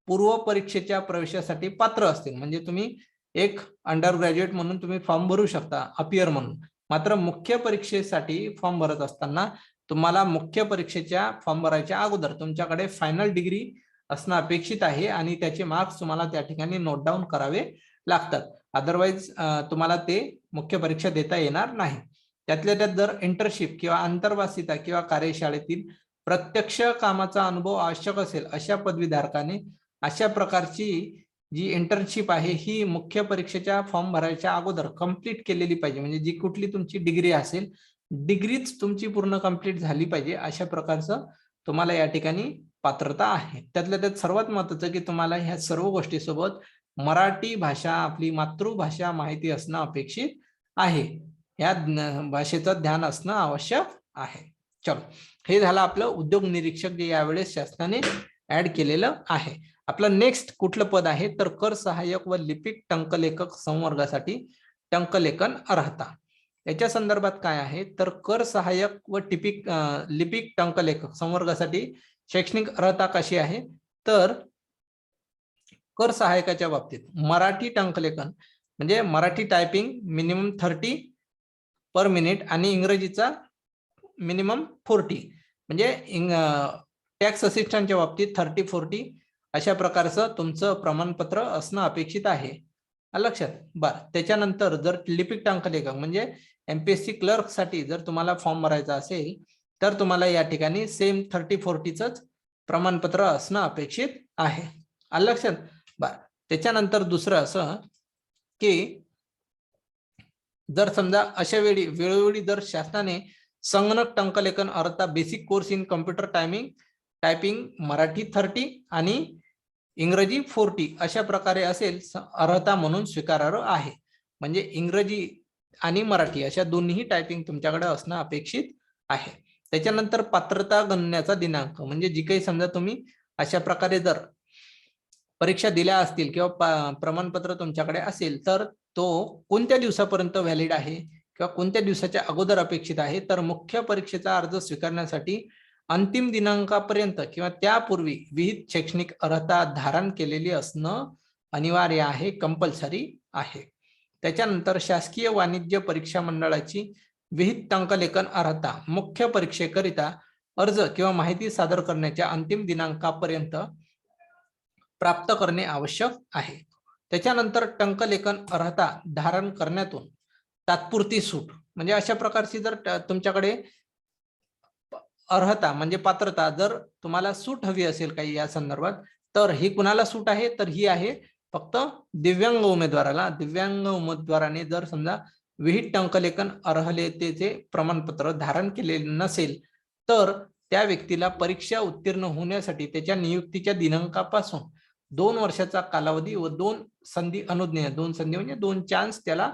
पूर्व परीक्षेच्या प्रवेशासाठी पात्र असतील. म्हणजे तुम्ही एक अंडर ग्रॅज्युएट म्हणून तुम्ही फॉर्म भरू शकता अपियर म्हणून. मात्र मुख्य परीक्षेसाठी फॉर्म भरत असताना तुम्हाला मुख्य परीक्षेच्या फॉर्म भरायच्या अगोदर तुमच्याकडे फायनल डिग्री असणं अपेक्षित आहे आणि त्याचे मार्क्स तुम्हाला त्या ठिकाणी नोट डाऊन करावे लागतात. अदरवाईज तुम्हाला ते मुख्य परीक्षा देता येणार नाही. त्यातल्या त्यात जर इंटर्नशिप किंवा आंतरवासिता किंवा कार्यशाळेतील प्रत्यक्ष कामाचा अनुभव आवश्यक असेल अशा पदवीधारकाने अशा प्रकारची जी इंटर्नशिप आहे ही मुख्य परीक्षेच्या फॉर्म भरायच्या अगोदर कंप्लीट केलेली पाहिजे. म्हणजे जी कुठली तुमची डिग्री असेल डिग्रीच तुमची पूर्ण कंप्लीट झाली पाहिजे. अशा प्रकारचं तुम्हाला या ठिकाणी पात्रता आहे. त्यातल्या त्यात सर्वात महत्वाचं की तुम्हाला ह्या सर्व गोष्टीसोबत मराठी भाषा आपली मातृभाषा माहिती असणं अपेक्षित आहे. या भाषेचं ध्यान असणं आवश्यक आहे. चलो, हे झालं आपलं उद्योग निरीक्षक जे यावेळेस शासनाने ऍड केलेलं आहे. आपलं नेक्स्ट कुठलं पद आहे तर कर सहाय्यक व लिपिक टंकलेखक संवर्गासाठी टंकलेखन अर्हता. याच्या संदर्भात काय आहे तर कर सहाय्यक व लिपिक टंकलेखक संवर्गासाठी शैक्षणिक अर्हता कशी आहे तर कर सहायकाच्या बाबतीत मराठी टंकलेखन म्हणजे Marathi typing minimum 30 per minute आणि इंग्रजीचा मिनिमम 40. म्हणजे टॅक्स असिस्टंटच्या बाबतीत 30-40 अशा प्रकारचं तुमचं प्रमाणपत्र असणं अपेक्षित आहे. लक्षात. बरं, त्याच्यानंतर जर लिपिक टंकलेखक म्हणजे एमपीएससी क्लर्क साठी जर तुम्हाला फॉर्म भरायचा असेल तर तुम्हाला या ठिकाणी सेम 30-40च प्रमाणपत्र असणं अपेक्षित आहे. लक्षात. बरं, त्याच्यानंतर दुसरं असं की जर समजा अशा वेळी वेळोवेळी जर शासनाने संगणक टंकलेखन अर्था basic course in computer typing Marathi 30 आणि इंग्रजी 40 अशा प्रकारे असेल अर्हता म्हणून स्वीकारार्ह आहे. म्हणजे इंग्रजी आणि मराठी अशा दोन्ही टायपिंग तुमच्याकडे असणं अपेक्षित आहे. त्याच्यानंतर पात्रता गणण्याचा दिनांक म्हणजे जी काही समजा तुम्ही अशा प्रकारे जर परीक्षा दिल्या असतील किंवा प्रमाणपत्र तुमच्याकडे असेल तर तो कोणत्या दिवसापर्यंत व्हॅलिड आहे किंवा कोणत्या दिवसाच्या अगोदर अपेक्षित आहे, तर मुख्य परीक्षेचा अर्ज स्वीकारण्यासाठी अंतिम दिनांकापर्यंत किंवा त्यापूर्वी विहित शैक्षणिक अर्हता धारण केलेली असणं अनिवार्य आहे, कंपल्सरी आहे. त्याच्यानंतर शासकीय वाणिज्य परीक्षा मंडळाची विहित टंकलेखन अर्हता मुख्य परीक्षेकरिता अर्ज किंवा माहिती सादर करण्याच्या अंतिम दिनांकापर्यंत प्राप्त करणे आवश्यक आहे. त्याच्यानंतर टंकलेखन अर्हता धारण करण्यातून तात्पुरती सूट म्हणजे अशा प्रकारची जर तुमच्याकडे अर्हता म्हणजे पात्रता जर तुम्हाला सूट हवी असेल काही या संदर्भात, तर ही कुणाला सूट आहे, तर ही आहे फक्त दिव्यांग उमेदवाराला. दिव्यांग उमेदवाराने जर समजा विहित टंकलेखन अर्हतेचे प्रमाणपत्र धारण केले नसेल तर त्या व्यक्तीला परीक्षा उत्तीर्ण होण्यासाठी त्याच्या नियुक्तीच्या दिनांकापासून 2 वर्षाचा कालावधी व 2 संधी अनुज्ञेय, 2 संधी म्हणजे 2 चान्स त्याला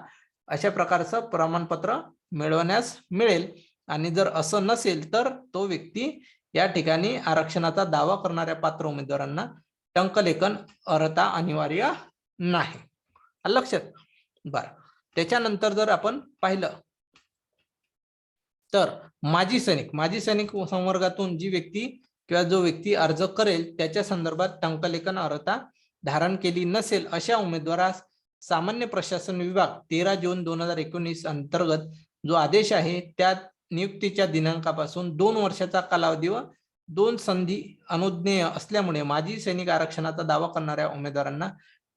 अशा प्रकारचं प्रमाणपत्र मिळवण्यास मिळेल. आणि जर असं नसेल तर तो व्यक्ती या ठिकाणी आरक्षणाचा दावा करणाऱ्या पात्र उमेदवारांना टंकलेखन अर्हता अनिवार्य नाही. लक्षात. बरं, त्याच्यानंतर जर आपण पाहिलं तर माजी सैनिक संवर्गातून जी व्यक्ती किंवा जो व्यक्ती अर्ज करेल त्याच्या संदर्भात टंकलेखन अर्हता धारण केली नसेल अशा उमेदवारास सामान्य प्रशासन विभाग 13 जून 2019 अंतर्गत जो आदेश आहे त्या नियुक्तीच्या दिनांकापासून 2 वर्षाचा कालावधी व 2 संधी अनुज्ञेय असल्यामुळे माजी सैनिक आरक्षणाचा दावा करणाऱ्या उमेदवारांना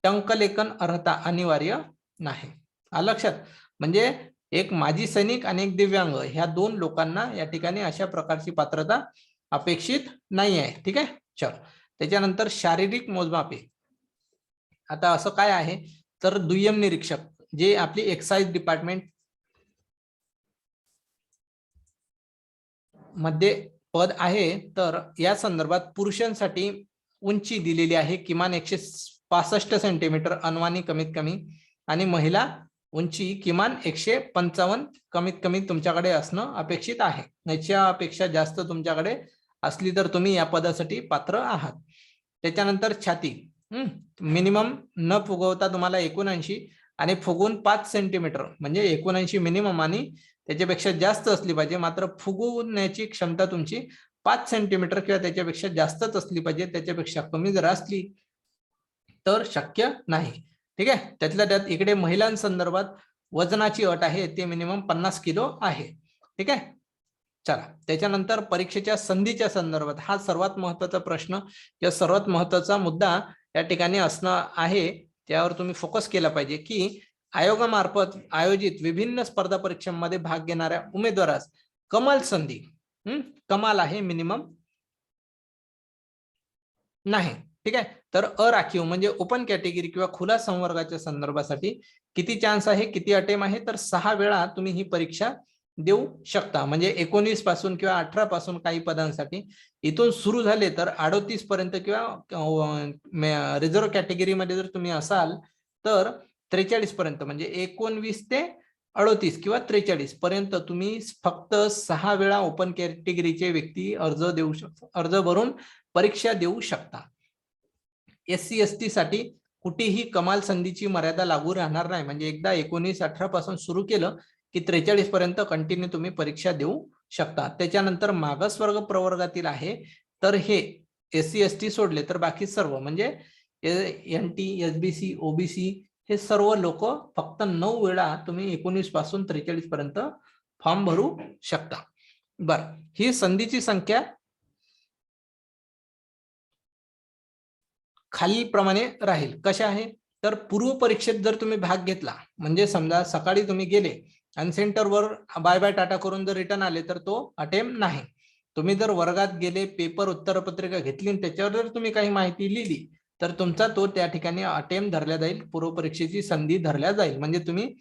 टंकलेखन अर्हता अनिवार्य नाही. लक्षात. म्हणजे एक माजी सैनिक आणि एक दिव्यांग ह्या 2 लोकांना या ठिकाणी अशा प्रकारची पात्रता अपेक्षित नाही आहे. ठीक आहे. चल, त्याच्यानंतर शारीरिक मोजमापे. आता असं काय आहे तर दुय्यम निरीक्षक जे आपली एक्साइज डिपार्टमेंट मध्ये पद आहे, तर या संदर्भात पुरुषांसाठी उंची दिलेली आहे किमान 165 सेंटीमीटर अनवाणी कमीत कमी आणि महिला उंची किमान 155 कमीत कमी तुमच्याकडे असणं अपेक्षित आहे. याच्यापेक्षा जास्त तुमच्याकडे असली तर तुम्ही या पदासाठी पात्र आहात. त्याच्यानंतर छाती मिनिमम न फुगवता तुम्हाला 79 आणि फुगवून 5 सेंटीमीटर म्हणजे 79 मिनिमम आणि त्याच्यापेक्षा जास्त असली पाहिजे. मात्र फुगवण्याची क्षमता तुमची 5 सेंटीमीटर किंवा त्याच्यापेक्षा जास्तच असली पाहिजे. त्याच्यापेक्षा कमी जर असली तर शक्य नाही. ठीक आहे. त्यातल्या त्यात इकडे महिलांसंदर्भात वजनाची अट आहे ते मिनिमम 50 किलो आहे. ठीक आहे. चला, त्याच्यानंतर परीक्षेच्या संधीच्या संदर्भात हा सर्वात महत्वाचा प्रश्न किंवा सर्वात महत्वाचा मुद्दा या ठिकाणी असणं आहे. त्यावर तुम्ही फोकस केला पाहिजे की आयोगामार्फत आयोजित विभिन्न स्पर्धा परीक्षांमध्ये भाग घेणाऱ्या उमेदवारास कमाल संधी कमाल आहे, मिनिमम नाही. ठीक आहे. तर अराखीव म्हणजे ओपन कॅटेगरी किंवा खुला संवर्गाच्या संदर्भासाठी किती चान्स आहे, किती अटेम आहे, तर 6 वेळा तुम्ही ही परीक्षा देऊ शकता. म्हणजे 19 पासून किंवा 18 पासून काही पदांसाठी इथून सुरू झाले तर 38 पर्यंत किंवा रिझर्व्ह कॅटेगरीमध्ये जर तुम्ही असाल तर 43 पर्यंत म्हणजे 19 ते 38 किंवा 43 पर्यंत तुम्ही फक्त 6 वेळा ओपन कॅटेगरीचे व्यक्ती अर्ज भरून परीक्षा देऊ शकता. SC ST साठी कुठेही कमाल संधीची मर्यादा लागू राहणार नाही. म्हणजे एकदा 19-18 पासून सुरू केलं की 43 पर्यंत कंटिन्यू तुम्ही परीक्षा देऊ शकता. त्याच्यानंतर मागासवर्ग प्रवर्गातील आहे तर हे SC ST सोडले तर बाकी सर्व म्हणजे NT SBC OBC हे सर्व लोक फक्त 9 वेळा तुम्ही 19 पासून 43 पर्यंत फॉर्म भरू शकता. बरं, ही संधीची संख्या खालीलप्रमाणे राहील. कशा आहे तर पूर्व परीक्षेत जर तुम्ही भाग घेतला म्हणजे समजा सकाळी तुम्ही गेले आणि सेंटरवर बाय बाय टाटा करून जर रिटर्न आले तर तो अटेम्प्ट नाही. तुम्ही जर वर्गात गेले, पेपर उत्तरपत्रिका घेतली आणि त्याच्यावर जर तुम्ही काही माहिती लिहिली तर तुमचा तो त्या ठिकाणी अटेम्प्ट धरल्या जाईल, पूर्व परीक्षेची संधी धरल्या जाईल. म्हणजे तुम्ही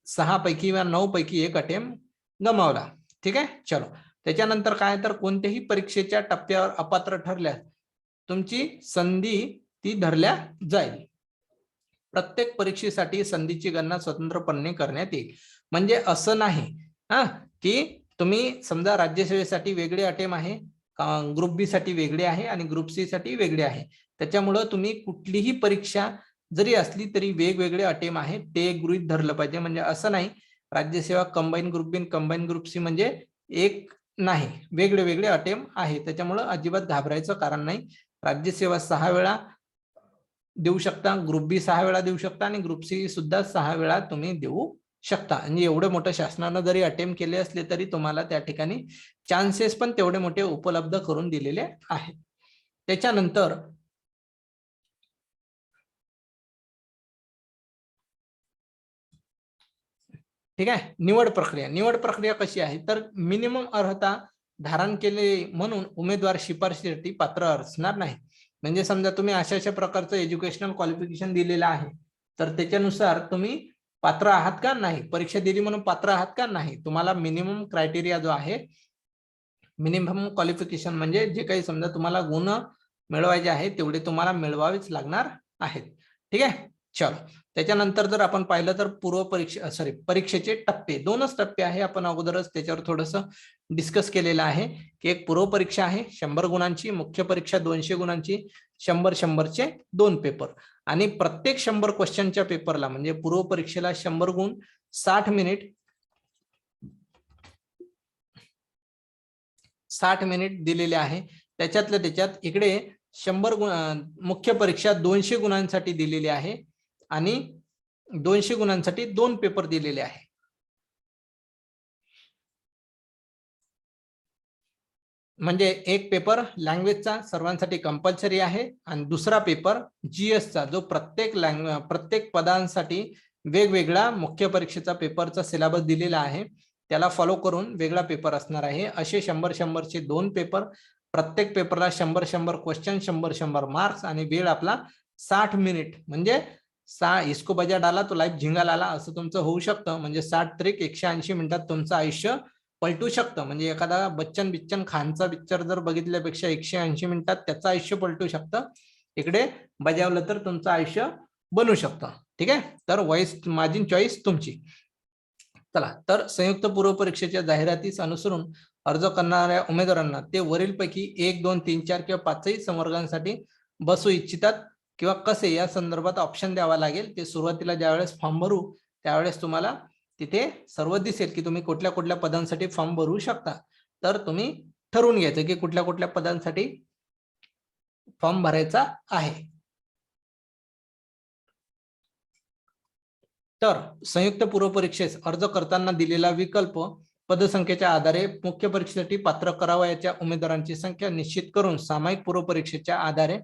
6 पैकी किंवा 9 पैकी 1 अटेम्प्ट गमावला. ठीक आहे. चलो, त्याच्यानंतर काय तर कोणत्याही परीक्षेच्या टप्प्यावर अपात्र ठरल्यास तुमची संधी ती धरल्या जाईल. प्रत्येक परीक्षेसाठी संधीची गणना स्वतंत्रपणे करण्यात येईल. म्हणजे असं नाही की तुम्ही समजा राज्यसेवेसाठी वेगळे अटेम्प्ट आहे, ग्रुप बी साठी वेगळे आहे आणि ग्रुप सी साठी वेगळे आहे. त्याच्यामुळे तुम्ही कुठलीही परीक्षा जरी असली तरी वेगवेगळे अटेम्प्ट आहे ते गृहीत धरलं पाहिजे. म्हणजे असं नाही राज्यसेवा कंबाईन ग्रुप बी कंबाईन ग्रुप सी म्हणजे एक नाही, वेगळे वेगळे अटेम्प्ट आहे. त्याच्यामुळे अजिबात घाबरायचं कारण नाही. राज्यसेवा 6 वेळा देऊ शकता, ग्रुप बी 6 वेळा देऊ शकता आणि ग्रुप सी सुद्धा 6 वेळा तुम्ही देऊ शकता. म्हणजे एवढे मोठे शासनानं जरी अटेम्प्ट केले असले तरी तुम्हाला त्या ठिकाणी चान्सेस पण तेवढे मोठे उपलब्ध करून दिलेले आहेत. त्याच्यानंतर ठीक आहे, निवड प्रक्रिया कशी आहे तर मिनिमम अर्हता धारण केले म्हणून उमेदवार शिफारशीसाठी पात्र असणार नाही. म्हणजे समजा तुम्ही अशा प्रकारचं एज्युकेशनल क्वालिफिकेशन दिलेलं आहे तर त्याच्यानुसार तुम्ही पात्र आहात का नाही, परीक्षा दिली म्हणून पात्र आहात का नाही. तुम्हाला मिनिमम क्रायटेरिया जो आहे, मिनिमम क्वालिफिकेशन म्हणजे जे काही समजा तुम्हाला गुण मिळवायचे आहे तेवढे तुम्हाला मिळवावेच लागणार आहेत. ठीक आहे. चलो, त्याच्यानंतर जर आपण पाहिलं तर परीक्षेचे टप्पे 2च टप्पे आहे. आपण अगोदरच त्याच्यावर थोडंसं डिस्कस केलेलं आहे की एक पूर्व परीक्षा आहे 100 गुणांची, मुख्य परीक्षा 200 गुणांची, 100चे 2 पेपर आणि प्रत्येक 100 क्वेश्चनच्या पेपरला म्हणजे पूर्व परीक्षेला 100 गुण 60 मिनिट दिलेले आहे. त्याच्यात इकडे 100 मुख्य परीक्षा 200 गुणांसाठी दिलेली आहे आणि 200 गुणांसाठी 2 पेपर दिलेले आहे. म्हणजे एक पेपर लँग्वेजचा सर्वांसाठी कंपल्सरी आहे आणि दुसरा पेपर जीएसचा जो प्रत्येक पदांसाठी वेगवेगळा मुख्य परीक्षेचा पेपरचा सिलेबस दिलेला आहे त्याला फॉलो करून वेगळा पेपर असणार आहे. असे 100चे 2 पेपर, प्रत्येक पेपरला 100 क्वेश्चन, 100 मार्क्स आणि वेळ आपला 60 मिनिट. म्हणजे इसको बजा डाला तो लाईफ झिंगा लाला असं तुमचं होऊ शकतं. म्हणजे 60 त्रिक 180 मिनिटात तुमचं आयुष्य पलटू शकतं. म्हणजे एखादा बच्चन खानचा पिक्चर जर बघितल्यापेक्षा 180 मिनिटात त्याचं आयुष्य पलटू शकतं. इकडे बजावलं तर तुमचं आयुष्य बनू शकतं. ठीक आहे. तर माझी चॉईस तुमची. चला, तर संयुक्त पूर्व परीक्षेच्या जाहिरातीस अनुसरून अर्ज करणाऱ्या उमेदवारांना ते वरीलपैकी 1, 2, 3, 4 किंवा 5ही संवर्गांसाठी बसू इच्छितात किंवा कसे या संदर्भात ऑप्शन द्यावा लागेल. ते सुरुवातीला ज्यावेळेस फॉर्म भरू त्यावेळेस तुम्हाला तिथे सर्व दिसेल की तुम्ही कुठल्या कुठल्या पदांसाठी फॉर्म भरू शकता. तर तुम्ही ठरवून घ्यायचं की कुठल्या कुठल्या पदांसाठी फॉर्म भरायचा आहे. तर संयुक्त पूर्व परीक्षेस अर्ज करताना दिलेला विकल्प पदसंख्येच्या आधारे मुख्य परीक्षेसाठी पात्र करावयाच्या उमेदवारांची संख्या निश्चित करून सामायिक पूर्व परीक्षेच्या आधारे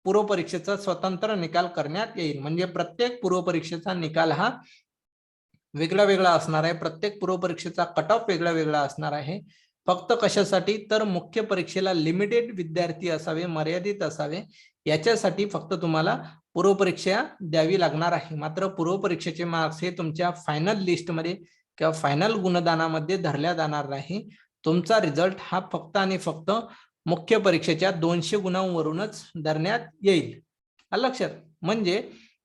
पूर्व परीक्षेचा स्वतंत्र निकाल करण्यात येईल. म्हणजे प्रत्येक पूर्व परीक्षेचा निकाल हा वेगळा वेगळा असणार आहे. प्रत्येक पूर्व परीक्षेचा कट ऑफ वेगळा वेगळा असणार आहे. फक्त कशासाठी तर मुख्य परीक्षेला लिमिटेड विद्यार्थी असावे, मर्यादित असावे याच्यासाठी फक्त तुम्हाला पूर्व परीक्षा द्यावी लागणार आहे. मात्र पूर्व परीक्षेचे मार्क्स हे तुमच्या फायनल लिस्टमध्ये किंवा फायनल गुणदानामध्ये धरल्या जाणार नाही. तुमचा रिझल्ट हा फक्त आणि फक्त मुख्य परीक्षेच्या 200 गुणांवरूनच धरण्यात येईल. लक्षात, म्हणजे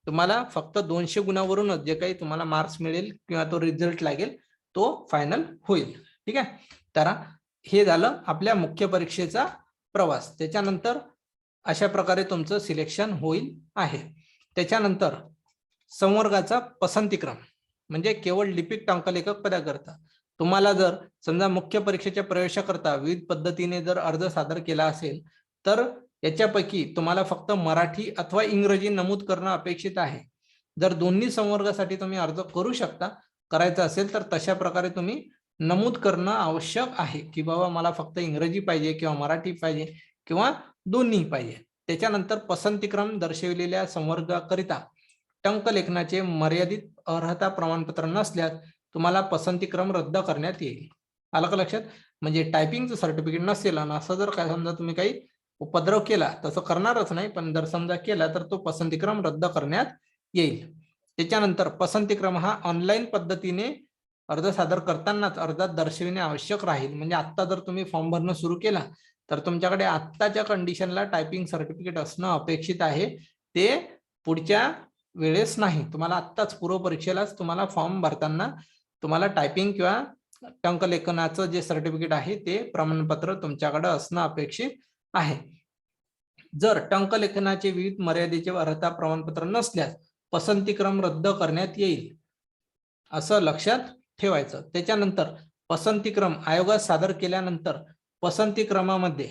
तुम्हाला फक्त 200 गुणांवरूनच जे काही तुम्हाला मार्क्स मिळेल किंवा तो रिझल्ट लागेल तो फायनल होईल. ठीक आहे. तर हे झालं आपल्या मुख्य परीक्षेचा प्रवास. त्याच्यानंतर अशा प्रकारे तुमचं सिलेक्शन होईल आहे. त्याच्यानंतर संवर्गाचा पसंतीक्रम म्हणजे केवळ लिपिक टंकलेखक पदाकरता तुम्हाला जर समजा मुख्य परीक्षेच्या प्रवेशाकरता विविध पद्धतीने जर अर्ज सादर केला असेल तर याच्यापैकी तुम्हाला फक्त मराठी अथवा इंग्रजी नमूद करणं अपेक्षित आहे. जर दोन्ही संवर्गासाठी तुम्ही अर्ज करू शकता, करायचा असेल तर तशा प्रकारे तुम्ही नमूद करणं आवश्यक आहे की बाबा मला फक्त इंग्रजी पाहिजे किंवा मराठी पाहिजे किंवा दोन्ही पाहिजे. त्याच्यानंतर पसंतीक्रम दर्शविलेल्या संवर्गाकरिता टंकलेखनाचे मर्यादित अर्हता प्रमाणपत्र नसल्यास तुम्हाला पसंतीक्रम रद्द करण्यात येईल. आलं का लक्षात? म्हणजे टायपिंगचं सर्टिफिकेट नसेल आणि असं जर काय समजा तुम्ही काही उपद्रव केला, तसं करणारच नाही, पण जर समजा केला तर तो पसंतीक्रम रद्द करण्यात येईल. त्याच्यानंतर पसंतीक्रम हा ऑनलाईन पद्धतीने अर्ज सादर करतानाच अर्जात दर्शविणे आवश्यक राहील. म्हणजे आता जर तुम्ही फॉर्म भरणं सुरू केला तर तुमच्याकडे आत्ताच्या कंडिशनला टायपिंग सर्टिफिकेट असणं अपेक्षित आहे. ते पुढच्या वेळेस नाही. तुम्हाला आत्ताच पूर्व परीक्षेलाच तुम्हाला फॉर्म भरताना तुम्हाला टायपिंग किंवा टंकलेखनाचं जे सर्टिफिकेट आहे ते प्रमाणपत्र तुमच्याकडे असणं अपेक्षित आहे. जर टंकलेखनाचे विविध मर्यादेचे अर्हता प्रमाणपत्र नसल्यास पसंतीक्रम रद्द करण्यात येईल असं लक्षात ठेवायचं. त्याच्यानंतर पसंतीक्रम आयोगात सादर केल्यानंतर पसंतीक्रमामध्ये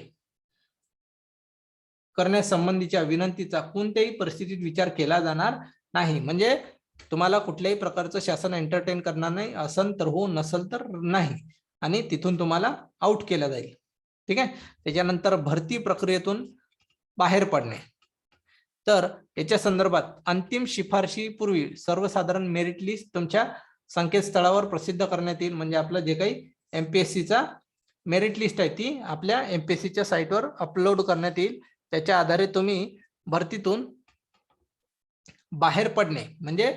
करण्यासंबंधीच्या विनंतीचा कोणत्याही परिस्थितीत विचार केला जाणार नाही. म्हणजे तुम्हाला कुठल्याही प्रकारचं शासन एंटरटेन करणार नाही. असन तर हो, नसल तर नाही, आणि तिथून तुम्हाला आउट केलं जाईल. ठीक आहे. त्याच्यानंतर भरती प्रक्रियेतून बाहेर पडणे. तर याच्या संदर्भात अंतिम शिफारशीपूर्वी सर्वसाधारण मेरिट लिस्ट तुमच्या संकेतस्थळावर प्रसिद्ध करण्यात येईल. म्हणजे आपलं जे काही एमपीएससीचा मेरिट लिस्ट आहे ती आपल्या एमपीएससीच्या साईटवर अपलोड करण्यात येईल. त्याच्या आधारे तुम्ही भरतीतून बाहेर पडणे म्हणजे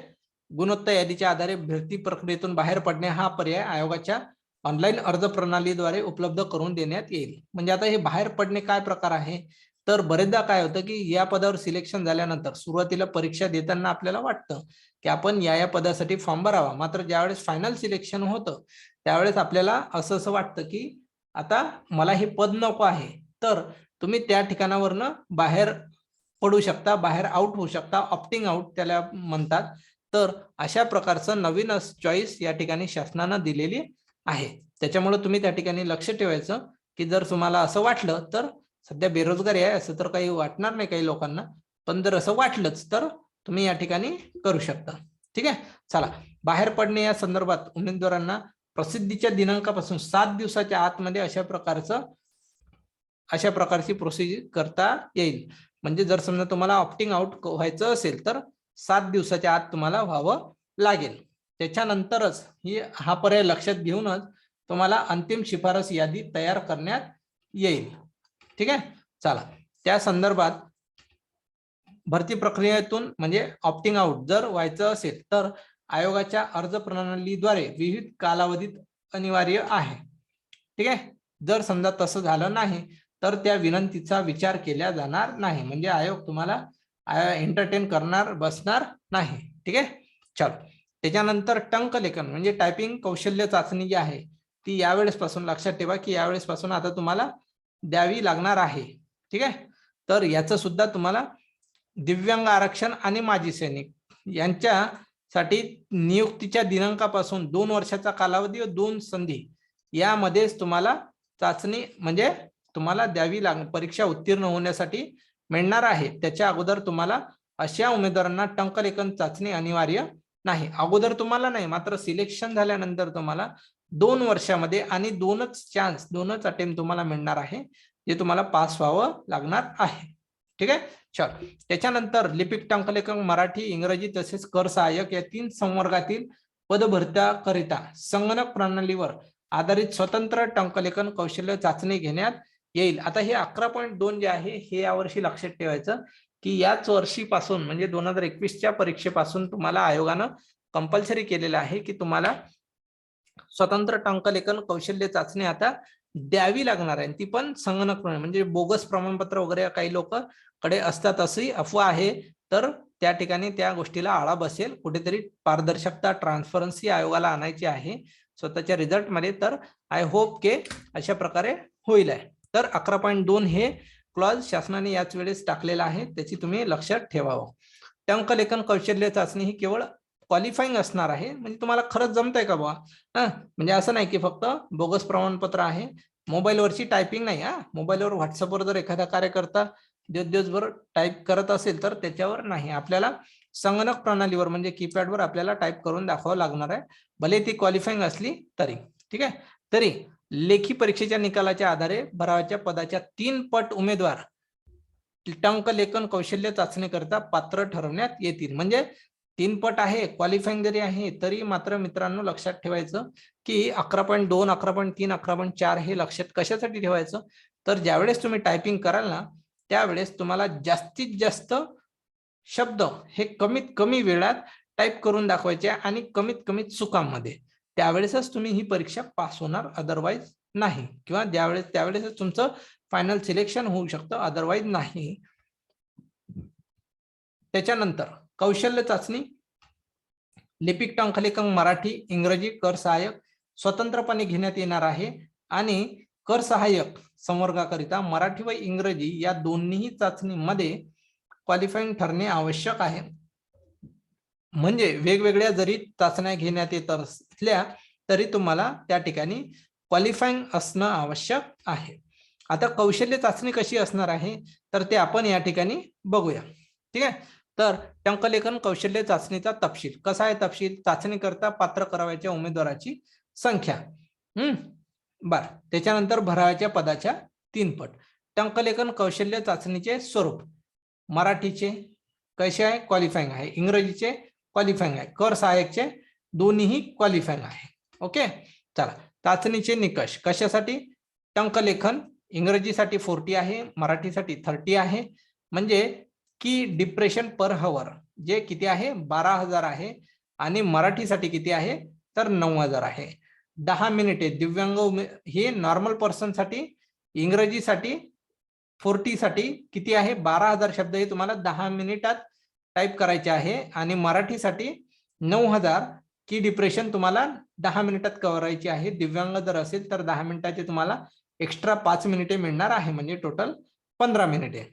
गुणवत्ता यादीच्या आधारे भरती प्रक्रियेतून बाहेर पडणे हा पर्याय आयोगाच्या ऑनलाईन अर्ज प्रणालीद्वारे उपलब्ध करून देण्यात येईल. म्हणजे आता हे बाहेर पडणे काय प्रकार आहे, तर बरेचदा काय होतं की या पदावर सिलेक्शन झाल्यानंतर सुरुवातीला परीक्षा देताना आपल्याला वाटतं की आपण या पदासाठी फॉर्म भरावा. मात्र ज्यावेळेस फायनल सिलेक्शन होतं त्यावेळेस आपल्याला असं वाटतं की आता मला हे पद नको आहे, तर तुम्ही त्या ठिकाणावरनं बाहेर पडू शकता, बाहेर आउट होऊ शकता. ऑप्टिंग आउट त्याला म्हणतात. तर अशा प्रकारचं नवीन चॉईस या ठिकाणी शासनानं दिलेली आहे. त्याच्यामुळे तुम्ही त्या ठिकाणी लक्ष ठेवायचं की जर तुम्हाला असं वाटलं, तर सध्या बेरोजगारी आहे असं तर काही वाटणार नाही काही लोकांना, पण जर असं वाटलंच तर तुम्ही या ठिकाणी करू शकता. ठीक आहे. चला, बाहेर पडणे या संदर्भात उमेदवारांना प्रसिद्धीच्या दिनांकापासून 7 दिवसाच्या आतमध्ये अशा प्रकारची प्रोसिजर करता येईल. म्हणजे जर समजा तुम्हाला ऑप्टिंग आउट व्हायचं असेल तर 7 दिवसाच्या आत तुम्हाला व्हावं लागेल. त्याच्यानंतरच हा पर्याय लक्षात घेऊनच तुम्हाला अंतिम शिफारस यादी तयार करण्यात येईल. ठीक आहे. चला, त्या संदर्भात भरती प्रक्रियेतून म्हणजे ऑप्टिंग आउट जर व्हायचं असेल तर आयोगाच्या अर्ज प्रणालीद्वारे विविध कालावधीत अनिवार्य आहे. ठीक आहे. जर समजा तसं झालं नाही तर त्या विनंतीचा विचार केला जाणार नाही. म्हणजे आयोग तुम्हाला एंटरटेन करणार बसणार नाही. ठीक आहे. चल, त्याच्यानंतर टंकलेखन म्हणजे टायपिंग कौशल्य चाचणी जी आहे ती यावेळेस पासून लक्षात ठेवा की यावेळेस पासून आता तुम्हाला द्यावी लागणार आहे. ठीक आहे. तर याचं सुद्धा तुम्हाला दिव्यांग आरक्षण आणि माजी सैनिक यांच्यासाठी नियुक्तीच्या दिनांकापासून 2 वर्षाचा कालावधी व 2 संधी यामध्येच तुम्हाला चाचणी म्हणजे तुम्हाला द्यावी परीक्षा उत्तीर्ण होण्यासाठी मिळणार आहे. त्याच्या अगोदर तुम्हाला अशा उमेदवारांना टंकलेखन चाचणी अनिवार्य नाही. अगोदर तुम्हाला नाही, मात्र सिलेक्शन झाल्यानंतर तुम्हाला 2 वर्षामध्ये आणि 2च अटेम्प्ट तुम्हाला मिळणार आहे, जे तुम्हाला पास व्हावं लागणार आहे. ठीक आहे. चल, त्याच्यानंतर लिपिक टंकलेखन मराठी, इंग्रजी तसेच कर सहाय्यक या 3 संवर्गातील पदभरत्याकरिता संगणक प्रणालीवर आधारित स्वतंत्र टंकलेखन कौशल्य चाचणी घेण्यात येईल. आता हे 11.2 जे आहे हे यावर्षी लक्षात ठेवायचं की याच वर्षीपासून म्हणजे 2021च्या परीक्षेपासून तुम्हाला आयोगानं कंपल्सरी केलेलं आहे की तुम्हाला स्वतंत्र टंकलेखन कौशल्य चाचणी आता द्यावी लागणार आहे. ती पण संगणक म्हणजे बोगस प्रमाणपत्र वगैरे काही लोक कडे असतात अशी अफवा आहे. तर त्या ठिकाणी त्या गोष्टीला आळा बसेल. कुठेतरी पारदर्शकता, ट्रान्सपरन्सी आयोगाला आणायची आहे स्वतःच्या रिझल्ट मध्ये. तर आय होप के अशा प्रकारे होईल आहे. तर 11.2 हे क्लॉज शासनाने याच वेळेस टाकलेला आहे, त्याची तुम्ही लक्षात ठेवावं. टंकलेखन कौशल्य चाचणी ही केवळ क्वालिफाईंग असणार आहे. म्हणजे तुम्हाला खरंच जमतंय का बा, म्हणजे असं नाही की फक्त बोगस प्रमाणपत्र आहे, मोबाईलवरची टायपिंग नाही. मोबाईलवर व्हॉट्सअपवर जर एखादा कार्यकर्ता दिवसभर टाईप करत असेल तर त्याच्यावर नाही, आपल्याला संगणक प्रणालीवर म्हणजे कीपॅडवर आपल्याला टाईप करून दाखवावं लागणार आहे, भले ती क्वालिफाईंग असली तरी. ठीक आहे. तरी लेखी परीक्षेच्या निकालाच्या आधारे भरावाच्या पदाच्या 3 पट उमेदवार टंकलेखन कौशल्य चाचणी करता पात्र ठरवण्यात येतील. म्हणजे 3 पट आहे, क्वालिफाईंग जरी आहे तरी मात्र मित्रांनो लक्षात ठेवायचं की 11.2, 11.3, 11.4 हे लक्षात कशासाठी ठेवायचं, तर ज्यावेळेस तुम्ही टायपिंग कराल ना त्यावेळेस तुम्हाला जास्तीत जास्त शब्द हे कमीत कमी वेळात टाईप करून दाखवायचे आणि कमीत कमी चुकांमध्ये, त्यावेळेसच तुम्ही ही परीक्षा पास होणार, अदरवाईज नाही, किंवा त्यावेळेसच तुमचं फायनल सिलेक्शन होऊ शकतं, अदरवाईज नाही. त्याच्यानंतर कौशल्य चाचणी, लिपिक टंकलेखन मराठी इंग्रजी कर सहाय्यक स्वतंत्रपणे घेण्यात येणार आहे आणि कर सहाय्यक संवर्गाकरिता मराठी व इंग्रजी या दोन्ही चाचणीमध्ये क्वालिफाईंग ठरणे आवश्यक आहे. म्हणजे वेगवेगळ्या जरी चाचण्या घेण्यात येत असल्या तरी तुम्हाला त्या ठिकाणी क्वालिफाईंग असणं आवश्यक आहे. आता कौशल्य चाचणी कशी असणार आहे तर ते आपण या ठिकाणी बघूया. ठीक आहे. तर टंकलेखन कौशल्य चाचणीचा तपशील कसा आहे. तपशील चाचणी करता पात्र करावयाच्या उमेदवाराची संख्या बर. त्याच्यानंतर भरावयाच्या पदाच्या 3 पट. टंकलेखन कौशल्य चाचणीचे स्वरूप मराठीचे कसे आहे क्वालिफाईंग आहे, इंग्रजीचे क्वालिफाईंग आहे, कर सहाय्यकचे दोन्हीही क्वालिफाईंग आहे. ओके. चला चाचणीचे निकष कशासाठी. टंकलेखन इंग्रजीसाठी 40 आहे, मराठीसाठी 30 आहे. म्हणजे की डिप्रेशन पर हवर जे किती आहे 12,000 आहे आणि मराठीसाठी किती आहे तर 9,000 आहे. 10 मिनिटे दिव्यांग हे नॉर्मल पर्सन साठी, इंग्रजीसाठी 40 साठी किती आहे 12,000 शब्द हे तुम्हाला 10 मिनिटात टाईप करायचे आहे आणि मराठीसाठी 9,000 की डिप्रेशन तुम्हाला 10 मिनिटात करायची आहे. दिव्यांग जर असेल तर 10 मिनिटाचे तुम्हाला एक्स्ट्रा 5 मिनिटे मिळणार आहे, म्हणजे टोटल 15 मिनिटे.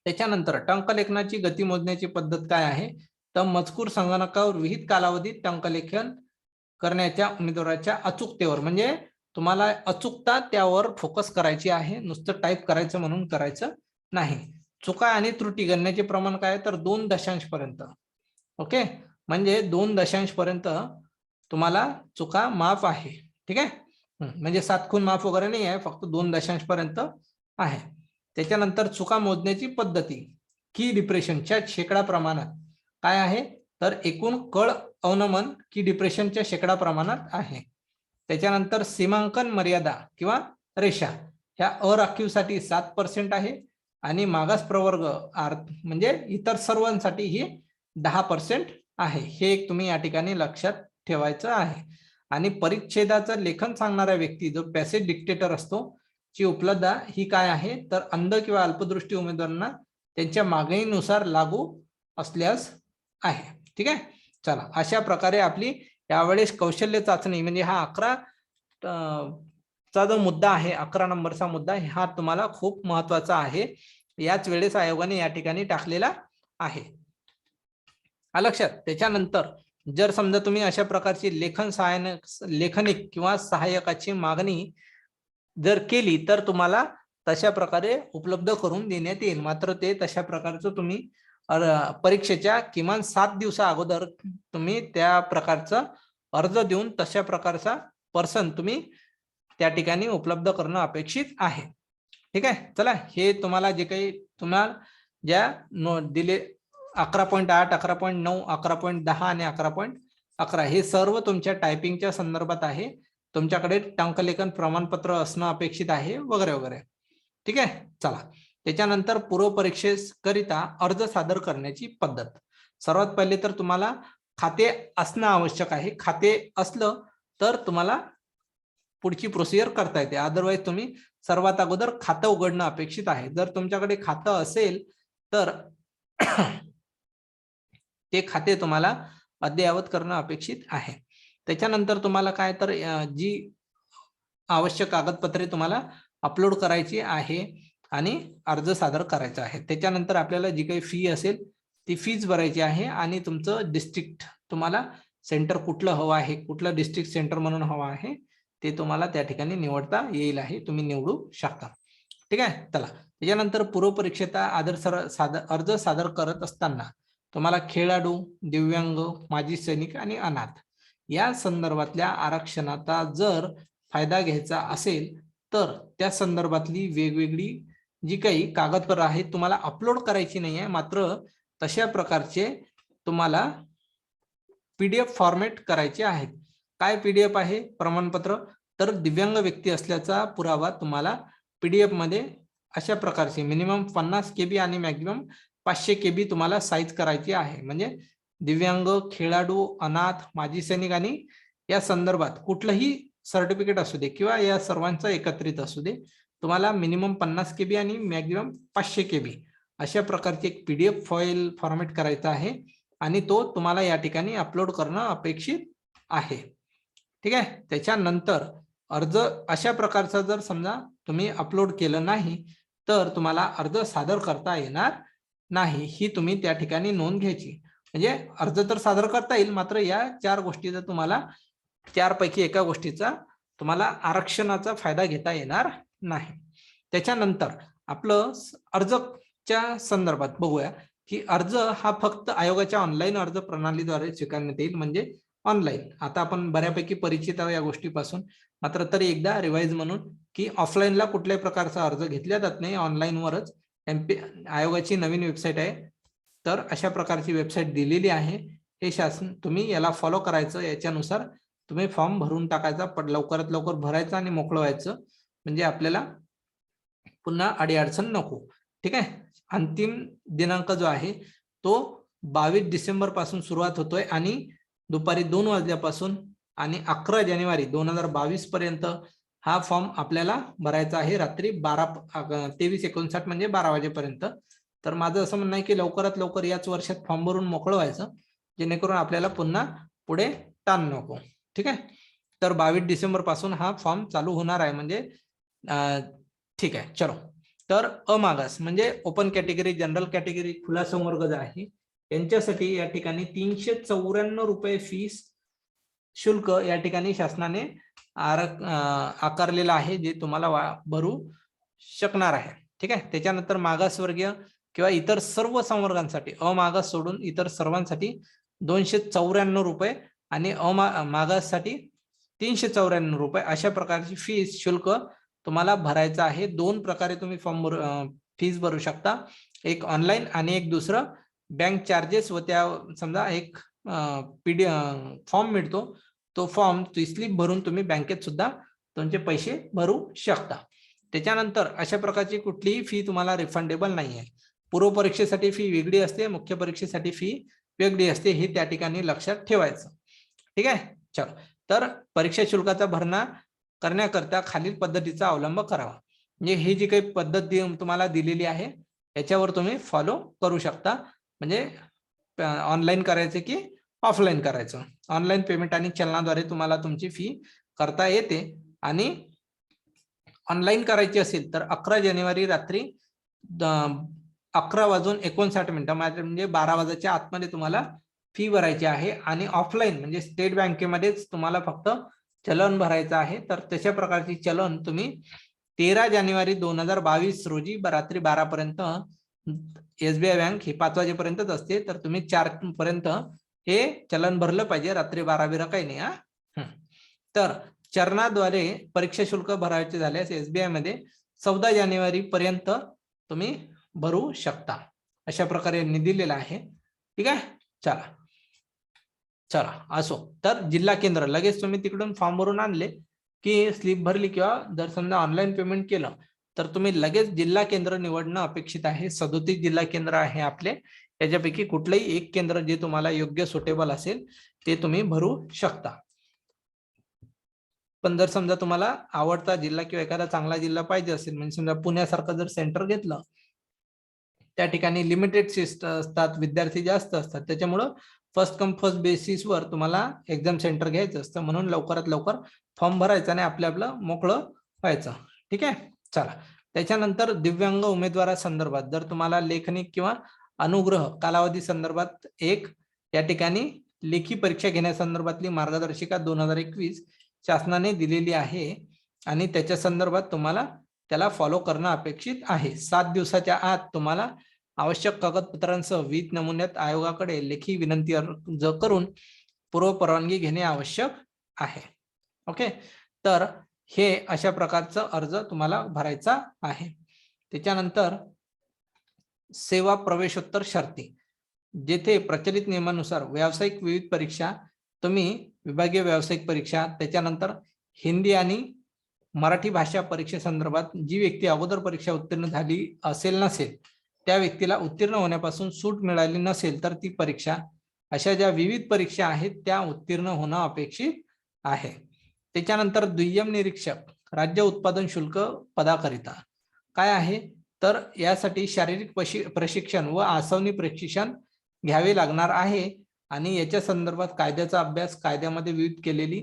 त्याच्यानंतर टंकलेखनाची गती मोजण्याची पद्धत काय आहे तर मजकूर संगणकावर विहित कालावधीत टंकलेखन करण्याच्या उमेदवाराच्या अचूकतेवर, म्हणजे तुम्हाला अचूकता त्यावर फोकस करायची आहे, नुसतं टाईप करायचं म्हणून करायचं नाही. चुका आणि त्रुटी गणण्याचे प्रमाण काय तर 2 दशांश पर्यंत. ओके. म्हणजे 2 दशांश पर्यंत तुम्हाला चुका माफ आहे. ठीक आहे. म्हणजे 7 खून माफ वगैरे नाही आहे, फक्त 2 दशांश पर्यंत आहे. त्याच्यानंतर चुका मोजण्याची पद्धती की डिप्रेशनच्या शेकडा प्रमाणात काय आहे तर एकूण कळ अवनमन की डिप्रेशनच्या शेकडा प्रमाणात आहे. त्याच्यानंतर सीमांकन मर्यादा किंवा रेषा ह्या अराखीवसाठी 7% आहे आणि मागास प्रवर्ग म्हणजे इतर सर्वांसाठी ही 10% आहे. हे एक तुम्ही या ठिकाणी लक्षात ठेवायचं आहे. आणि परिच्छेदाचं लेखन सांगणारा व्यक्ती जो पॅसेज डिक्टेटर असतो ची उपलब्धता ही काय आहे तर अंध किंवा अल्पदृष्टी उमेदवारांना त्यांच्या मागणीनुसार लागू असल्यास आहे. ठीक आहे. चला अशा प्रकारे आपली यावेळेस कौशल्य चाचणी म्हणजे हा 11 चा जो मुद्दा आहे 11 नंबरचा मुद्दा हा तुम्हाला खूप महत्वाचा आहे. याच वेळेस आयोगाने या ठिकाणी टाकलेला आहे. लक्षात. त्याच्यानंतर जर समजा तुम्ही अशा प्रकारची लेखनिक किंवा सहाय्यकाची मागणी जर केली तर तुम्हाला तशा प्रकारे उपलब्ध करून देण्यात येईल. मात्र ते तशा प्रकारचं तुम्ही परीक्षेच्या किमान 7 दिवसा अगोदर तुम्ही त्या प्रकारचा अर्ज देऊन तशा प्रकारचा पर्सन तुम्ही त्या ठिकाणी उपलब्ध करणं अपेक्षित आहे. ठीक आहे. चला हे तुम्हाला जे काही तुम्हाला ज्या दिले 11.8, 11.9, 11.10 आणि 11.11 हे सर्व तुमच्या टायपिंगच्या संदर्भात आहे. तुमच्याकडे टंकलेखन प्रमाणपत्र असणं अपेक्षित आहे वगैरे वगैरे. ठीक आहे. चला त्याच्यानंतर पूर्व परीक्षेकरिता अर्ज सादर करण्याची पद्धत. सर्वात पहिले तर तुम्हाला खाते असणं आवश्यक आहे. खाते असलं तर तुम्हाला पुढची प्रोसिजर करता येते. अदरवाईज तुम्ही सर्वात अगोदर खातं उघडणं अपेक्षित आहे. जर तुमच्याकडे खातं असेल तर ते खाते तुम्हाला अद्ययावत करणं अपेक्षित आहे. त्याच्यानंतर तुम्हाला काय तर जी आवश्यक कागदपत्रे तुम्हाला अपलोड करायची आहे आणि अर्ज सादर करायचा आहे. त्याच्यानंतर आपल्याला जी काही फी असेल ती फीज भरायची आहे आणि तुमचं डिस्ट्रिक्ट तुम्हाला सेंटर कुठलं हवं आहे, कुठलं डिस्ट्रिक्ट सेंटर म्हणून हवं आहे ते तुम्हाला त्या ठिकाणी निवडता येईल आहे. तुम्ही निवडू शकता. ठीक आहे. चला त्याच्यानंतर पूर्व परीक्षेचा अर्ज सादर करत असताना तुम्हाला खेळाडू, दिव्यांग, माजी सैनिक आणि अनाथ या संदर्भातल्या आरक्षणाचा जर फायदा घ्यायचा असेल तर त्या संदर्भातली वेगवेगळी जी काही कागदपत्र आहेत तुम्हाला अपलोड करायची नाही आहे. मात्र तशा प्रकारचे तुम्हाला PDF फॉर्मॅट करायचे आहेत. काय PDF आहे प्रमाणपत्र तर दिव्यांग व्यक्ती असल्याचा पुरावा तुम्हाला PDF मध्ये अशा प्रकारचे मिनिमम 50 KB आणि मॅक्झिमम 500 KB तुम्हाला साईज करायची आहे. म्हणजे दिव्यांग, खेळाडू, अनाथ, माजी सैनिक आणि या संदर्भात कुठलंही सर्टिफिकेट असू दे किंवा या सर्वांचं एकत्रित असू दे, तुम्हाला मिनिमम 50 KB आणि मॅक्झिमम 500 KB अशा प्रकारची एक PDF फाईल फॉर्मॅट करायचा आहे आणि तो तुम्हाला या ठिकाणी अपलोड करणं अपेक्षित आहे. ठीक आहे. त्याच्यानंतर अर्ज अशा प्रकारचा जर समजा तुम्ही अपलोड केलं नाही तर तुम्हाला अर्ज सादर करता येणार नाही, ही तुम्ही त्या ठिकाणी नोंद घ्यायची. म्हणजे अर्ज तर सादर करता येईल, मात्र या 4 गोष्टीचा तुम्हाला 4 पैकी एका गोष्टीचा तुम्हाला आरक्षणाचा फायदा घेता येणार नाही. त्याच्यानंतर आपलं अर्जच्या संदर्भात बघूया की अर्ज हा फक्त आयोगाच्या ऑनलाईन अर्ज प्रणालीद्वारे स्वीकारण्यात येईल, म्हणजे ऑनलाईन. आता आपण बऱ्यापैकी परिचित आहोत या गोष्टीपासून, मात्र तरी एकदा रिवाइज म्हणून की ऑफलाईनला कुठल्याही प्रकारचा अर्ज घेतला जात नाही, ऑनलाईनवरच. आयोगाची नवीन वेबसाईट आहे, तर अशा प्रकारची वेबसाईट दिलेली आहे. हे शासन तुम्ही याला फॉलो करायचं, याच्यानुसार तुम्ही फॉर्म भरून टाकायचा, लवकरात लवकर भरायचा आणि मोकळं व्हायचं, म्हणजे आपल्याला पुन्हा अडीअडचण नको. ठीक आहे. अंतिम दिनांक जो आहे तो 22 डिसेंबर पासून सुरुवात होतोय आणि दुपारी 2 वाजल्यापासून आणि 11 जानेवारी 2022 पर्यंत हा फॉर्म आपल्याला भरायचा आहे, रात्री 23:59 म्हणजे 12 वाजेपर्यंत. तर माझं असं म्हणणं आहे की लवकरात लवकर याच वर्षात फॉर्म भरून मोकळं व्हायचं, जेणेकरून आपल्याला पुन्हा पुढे ताण नको. ठीक आहे. तर 22 डिसेंबर पासून हा फॉर्म चालू होणार आहे, म्हणजे ठीक आहे. चलो, तर अमागास म्हणजे ओपन कॅटेगरी, जनरल कॅटेगरी, खुला संवर्ग जो आहे यांच्यासाठी या ठिकाणी 394 रुपये फीस शुल्क या ठिकाणी शासनाने आकारलेलं आहे, जे तुम्हाला भरू शकणार आहे. ठीक आहे. त्याच्यानंतर मागासवर्गीय किंवा इतर सर्व संवर्गांसाठी, अमागास सोडून इतर सर्वांसाठी 294 रुपये आणि मागाससाठी 394 रुपये अशा प्रकारची फीस शुल्क तुम्हाला भरायचं आहे. 2 प्रकारे तुम्ही फीस भरू शकता, एक ऑनलाईन आणि एक दुसरं बँक चार्जेस. व त्या समजा एक फॉर्म मिळतो, तो फॉर्म स्लिप भरून तुम्ही बँकेत सुद्धा तुमचे पैसे भरू शकता. त्याच्यानंतर अशा प्रकारची कुठलीही फी तुम्हाला रिफंडेबल नाही आहे. पूर्व परीक्षेसाठी फी वेगळी असते, मुख्य परीक्षेसाठी फी वेगळी असते, हे त्या ठिकाणी लक्षात ठेवायचं. ठीक आहे. चलो, तर परीक्षा शुल्काचा भरणा करण्याकरता खालील पद्धतीचा अवलंब करावा. म्हणजे ही जी काही पद्धत तुम्हाला दिलेली आहे याच्यावर तुम्ही फॉलो करू शकता. म्हणजे ऑनलाईन करायचं की ऑफलाईन करायचं. ऑनलाईन पेमेंट आणि चलनाद्वारे तुम्हाला तुमची फी करता येते, आणि ऑनलाईन करायची असेल तर 11 जानेवारी रात्री 11:59 म्हणजे 12 वाजाच्या आतमध्ये तुम्हाला फी भरायची आहे. आणि ऑफलाईन म्हणजे स्टेट बँकेमध्येच तुम्हाला फक्त चलन भरायचं आहे. तर तशा प्रकारची चलन तुम्ही 13 जानेवारी 2022 रोजी रात्री 12 पर्यंत, SBI बँक ही 5 वाजेपर्यंतच असते, तर तुम्ही 4 पर्यंत हे चलन भरलं पाहिजे, रात्री 12 काही नाही. तर चरणाद्वारे परीक्षा शुल्क भरायचे झाल्यास SBI मध्ये 14 जानेवारी पर्यंत तुम्ही भरू शकता. अशा प्रकारे यांनी दिलेलं आहे. ठीक आहे. चला असो. तर जिल्हा केंद्र लगेच तुम्ही तिकडून फॉर्म भरून आणले की स्लिप भरली, किंवा जर समजा ऑनलाईन पेमेंट केलं तर तुम्ही लगेच जिल्हा केंद्र निवडणं अपेक्षित आहे. 37 जिल्हा केंद्र आहे आपले, त्याच्यापैकी कुठलंही एक केंद्र जे तुम्हाला योग्य सुटेबल असेल ते तुम्ही भरू शकता. पण जर समजा तुम्हाला आवडता जिल्हा किंवा एखादा चांगला जिल्हा पाहिजे असेल, म्हणजे समजा पुण्यासारखं जर सेंटर घेतलं, त्या ठिकाणी लिमिटेड सीट असतात, विद्यार्थी जास्त असतात, त्याच्यामुळं फर्स्ट कम फर्स्ट बेसिसवर तुम्हाला एक्झाम सेंटर घ्यायचं असतं. म्हणून लवकरात लवकर फॉर्म भरायचा आणि आपलं मोकळं व्हायचं. ठीक आहे. चला, त्याच्यानंतर दिव्यांग उमेदवारासंदर्भात जर तुम्हाला लेखनी किंवा अनुग्रह कालावधी संदर्भात एक या ठिकाणी लेखी परीक्षा घेण्यासंदर्भातली मार्गदर्शिका 2021 शासनाने दिलेली आहे, आणि त्याच्या संदर्भात तुम्हाला त्याला फॉलो करणं अपेक्षित आहे. 7 दिवसाच्या आत तुम्हाला आवश्यक कागदपत्रांसह 20 नमुन्यात आयोगाकडे लेखी विनंती अर्ज करून पूर्व परवानगी घेणे आवश्यक आहे. ओके. तर हे अशा प्रकारचं अर्ज तुम्हाला भरायचा आहे. त्याच्यानंतर सेवा प्रवेशोत्तर शर्ती, जेथे प्रचलित नियमानुसार व्यावसायिक विविध परीक्षा तुम्ही विभागीय व्यावसायिक परीक्षा, त्याच्यानंतर हिंदी आणि मराठी भाषा परीक्षेसंदर्भात जी व्यक्ती अगोदर परीक्षा उत्तीर्ण झाली असेल नसेल, त्या व्यक्तीला उत्तीर्ण होण्यापासून सूट मिळाली नसेल तर ती परीक्षा अशा ज्या विविध परीक्षा आहेत त्या उत्तीर्ण होणं अपेक्षित आहे. त्याच्यानंतर दुय्यम निरीक्षक राज्य उत्पादन शुल्क पदाकरिता काय आहे, तर यासाठी शारीरिक प्रशिक्षण व आसवनी प्रशिक्षण घ्यावे लागणार आहे आणि याच्या संदर्भात कायद्याचा अभ्यास, कायद्यामध्ये विविध केलेली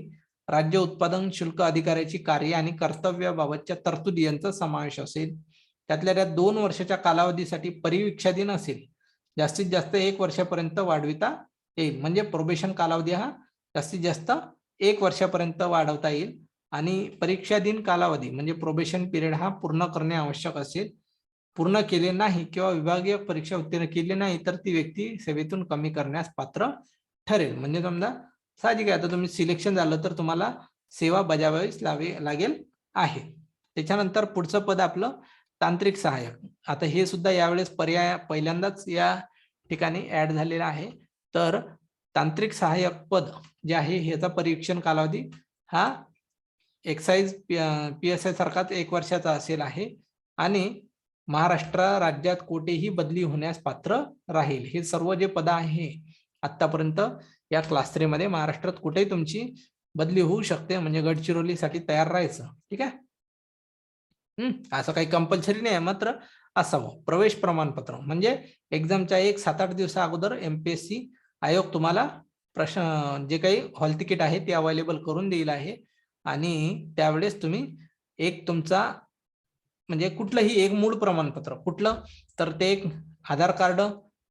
राज्य उत्पादन शुल्क अधिकाऱ्याची कार्य आणि कर्तव्याबाबतच्या तरतुदी यांचा समावेश असेल. त्यातल्या त्यात 2 वर्षाच्या कालावधीसाठी परिवीक्षाधीन असेल. जास्तीत जास्त 1 वर्षापर्यंत वाढविता येईल. म्हणजे प्रोबेशन कालावधी हा जास्तीत जास्त 1 वर्षापर्यंत वाढवता येईल आणि परीक्षाधीन कालावधी म्हणजे प्रोबेशन पिरियड हा पूर्ण करणे आवश्यक असेल. पूर्ण केले नाही किंवा विभागीय परीक्षा उत्तीर्ण केली नाही तर ती व्यक्ती सेवेतून कमी करण्यास पात्र ठरेल. म्हणजे समजा साहजिक आहे, आता तुम्ही सिलेक्शन झालं तर तुम्हाला सेवा बजावावीच लागेल आहे. त्याच्यानंतर पुढचं पद आपलं तांत्रिक सहाय्यक. आता हे सुद्धा यावेळेस पर्याय पहिल्यांदाच या ठिकाणी ऍड झालेला आहे. तर तांत्रिक सहाय्यक पद जे आहे ह्याचा परीक्षण कालावधी हा एक्साइज PSI सारखाच 1 वर्षाचा असेल आहे आणि महाराष्ट्र राज्यात कोठेही बदली होण्यास पात्र राहील. हे सर्व जे पद आहे आतापर्यंत या क्लास 3 मध्ये महाराष्ट्रात कुठेही तुमची बदली होऊ शकते. म्हणजे गडचिरोलीसाठी तयार राहायचं. ठीक आहे. असं काही कंपल्सरी नाही आहे, मात्र असावं. प्रवेश प्रमाणपत्र म्हणजे एक्झामच्या 7-8 दिवसा अगोदर MPSC आयोग तुम्हाला प्रश्न जे काही हॉल तिकीट आहे ते अवेलेबल करून देईल आहे आणि त्यावेळेस तुम्ही एक तुमचा म्हणजे कुठलंही एक मूळ प्रमाणपत्र, कुठलं तर ते एक आधार कार्ड,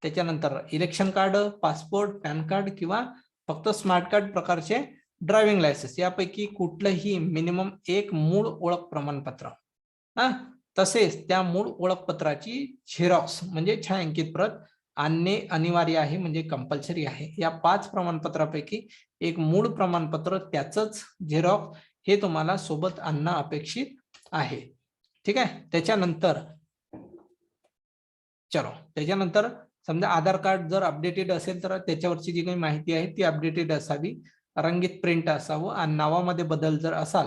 त्याच्यानंतर election card, passport, pan card किंवा फक्त स्मार्ट कार्ड प्रकारचे ड्रायव्हिंग लायसन्स यापैकी कुठलंही मिनिमम एक मूळ ओळख प्रमाणपत्र तसेच त्या मूळ ओळखपत्राची झेरॉक्स म्हणजे छायांकित प्रत आणणे अनिवार्य आहे. म्हणजे कंपल्सरी आहे. या 5 प्रमाणपत्रापैकी एक मूळ प्रमाणपत्र त्याचंच झेरॉक्स हे तुम्हाला सोबत आणणं अपेक्षित आहे. ठीक आहे. त्याच्यानंतर समजा आधार कार्ड जर अपडेटेड असेल तर त्याच्यावरची जी काही माहिती आहे ती अपडेटेड असावी, रंगीत प्रिंट असावं आणि नावामध्ये बदल जर असाल,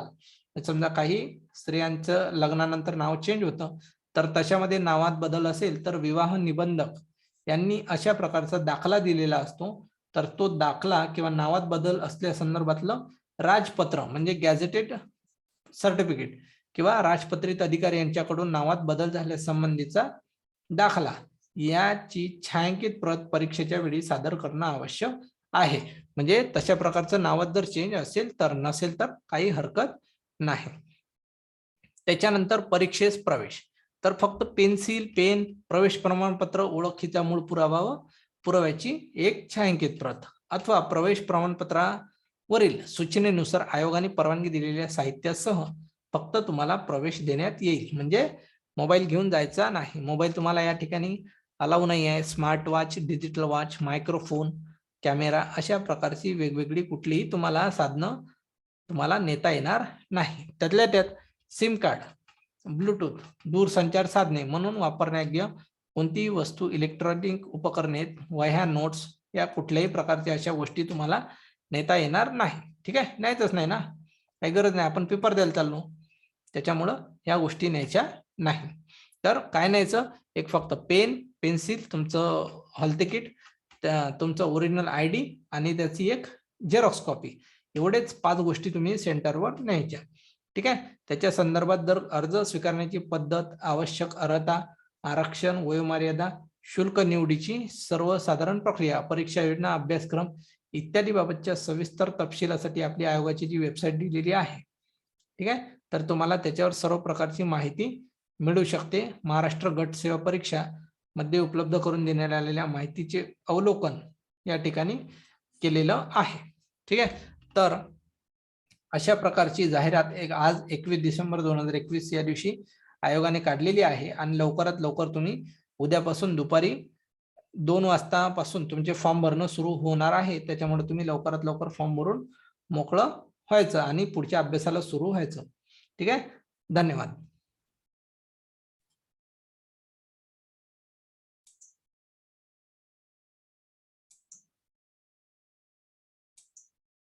समजा काही स्त्रियांचं लग्नानंतर नाव चेंज होतं तर तशामध्ये नावात बदल असेल तर विवाह निबंधक यांनी अशा प्रकारचा दाखला दिलेला असतो. तर तो दाखला किंवा नावात बदल असल्या संदर्भातलं राजपत्र म्हणजे गॅझेटेड सर्टिफिकेट किंवा राजपत्रित अधिकारी यांच्याकडून नावात बदल झाल्यासंबंधीचा दाखला याची छायांकित प्रत परीक्षेच्या वेळी सादर करणं आवश्यक आहे. म्हणजे तशा प्रकारचं नावात जर चेंज असेल तर, नसेल तर काही हरकत नाही. त्याच्यानंतर परीक्षेस प्रवेश तर फक्त पेन्सिल, पेन, प्रवेश प्रमाणपत्र, ओळखीचा मूळ पुरावा व पुराव्याची एक छायांकित प्रत अथवा प्रवेश प्रमाणपत्रावरील सूचनेनुसार आयोगाने परवानगी दिलेल्या साहित्यासह फक्त तुम्हाला प्रवेश देण्यात येईल. म्हणजे मोबाईल घेऊन जायचा नाही. मोबाईल तुम्हाला या ठिकाणी अलाउ नाही आहे. Smart watch, digital watch, microphone, camera अशा प्रकारची वेगवेगळी कुठलीही तुम्हाला साधनं तुम्हाला नेता येणार नाही. त्यातल्या त्यात सिम कार्ड, ब्लूटूथ, दूरसंचार साधने म्हणून वापरण्यायोग्य कोणतीही वस्तू, इलेक्ट्रॉनिक उपकरणे, वह्या, नोट्स या कुठल्याही प्रकारच्या अशा गोष्टी तुम्हाला नेता येणार नाही. ठीक आहे. न्यायचंच नाही ना, काही गरज नाही. आपण पेपर द्यायला चाललो, त्याच्यामुळं या गोष्टी न्यायच्या नाही. तर काय न्यायचं, एक फक्त पेन, पेन्सिल, तुमचं हॉल तिकीट, तुमचं ओरिजिनल ID आणि त्याची एक झेरॉक्स कॉपी, एवढेच 5 गोष्टी तुम्ही सेंटरवर न्यायच्या. ठीक आहे. त्याच्या संदर्भात जर अर्ज स्वीकारण्याची पद्धत, आवश्यक अर्हता, आरक्षण, वयोमर्यादा, शुल्क निवडीची सर्वसाधारण प्रक्रिया, परीक्षा योजना, अभ्यासक्रम इत्यादी बाबतच्या सविस्तर तपशिलासाठी आपली आयोगाची जी वेबसाईट दिलेली आहे, ठीक आहे, तर तुम्हाला त्याच्यावर सर्व प्रकारची माहिती मिळू शकते. महाराष्ट्र गट सेवा परीक्षा मध्ये उपलब्ध करून देण्यात आलेल्या माहितीचे अवलोकन या ठिकाणी केलेलं आहे. ठीक आहे. तर अशा प्रकारची जाहिरात आज 21 डिसेंबर 2021 या दिवशी आयोगाने काढलेली आहे आणि लवकरात लवकर तुम्ही उद्यापासून दुपारी 2 वाजतापासून तुमचे फॉर्म भरणं सुरू होणार आहे. त्याच्यामुळे तुम्ही लवकरात लवकर फॉर्म भरून मोकळं व्हायचं आणि पुढच्या अभ्यासाला सुरू व्हायचं. ठीक आहे. धन्यवाद.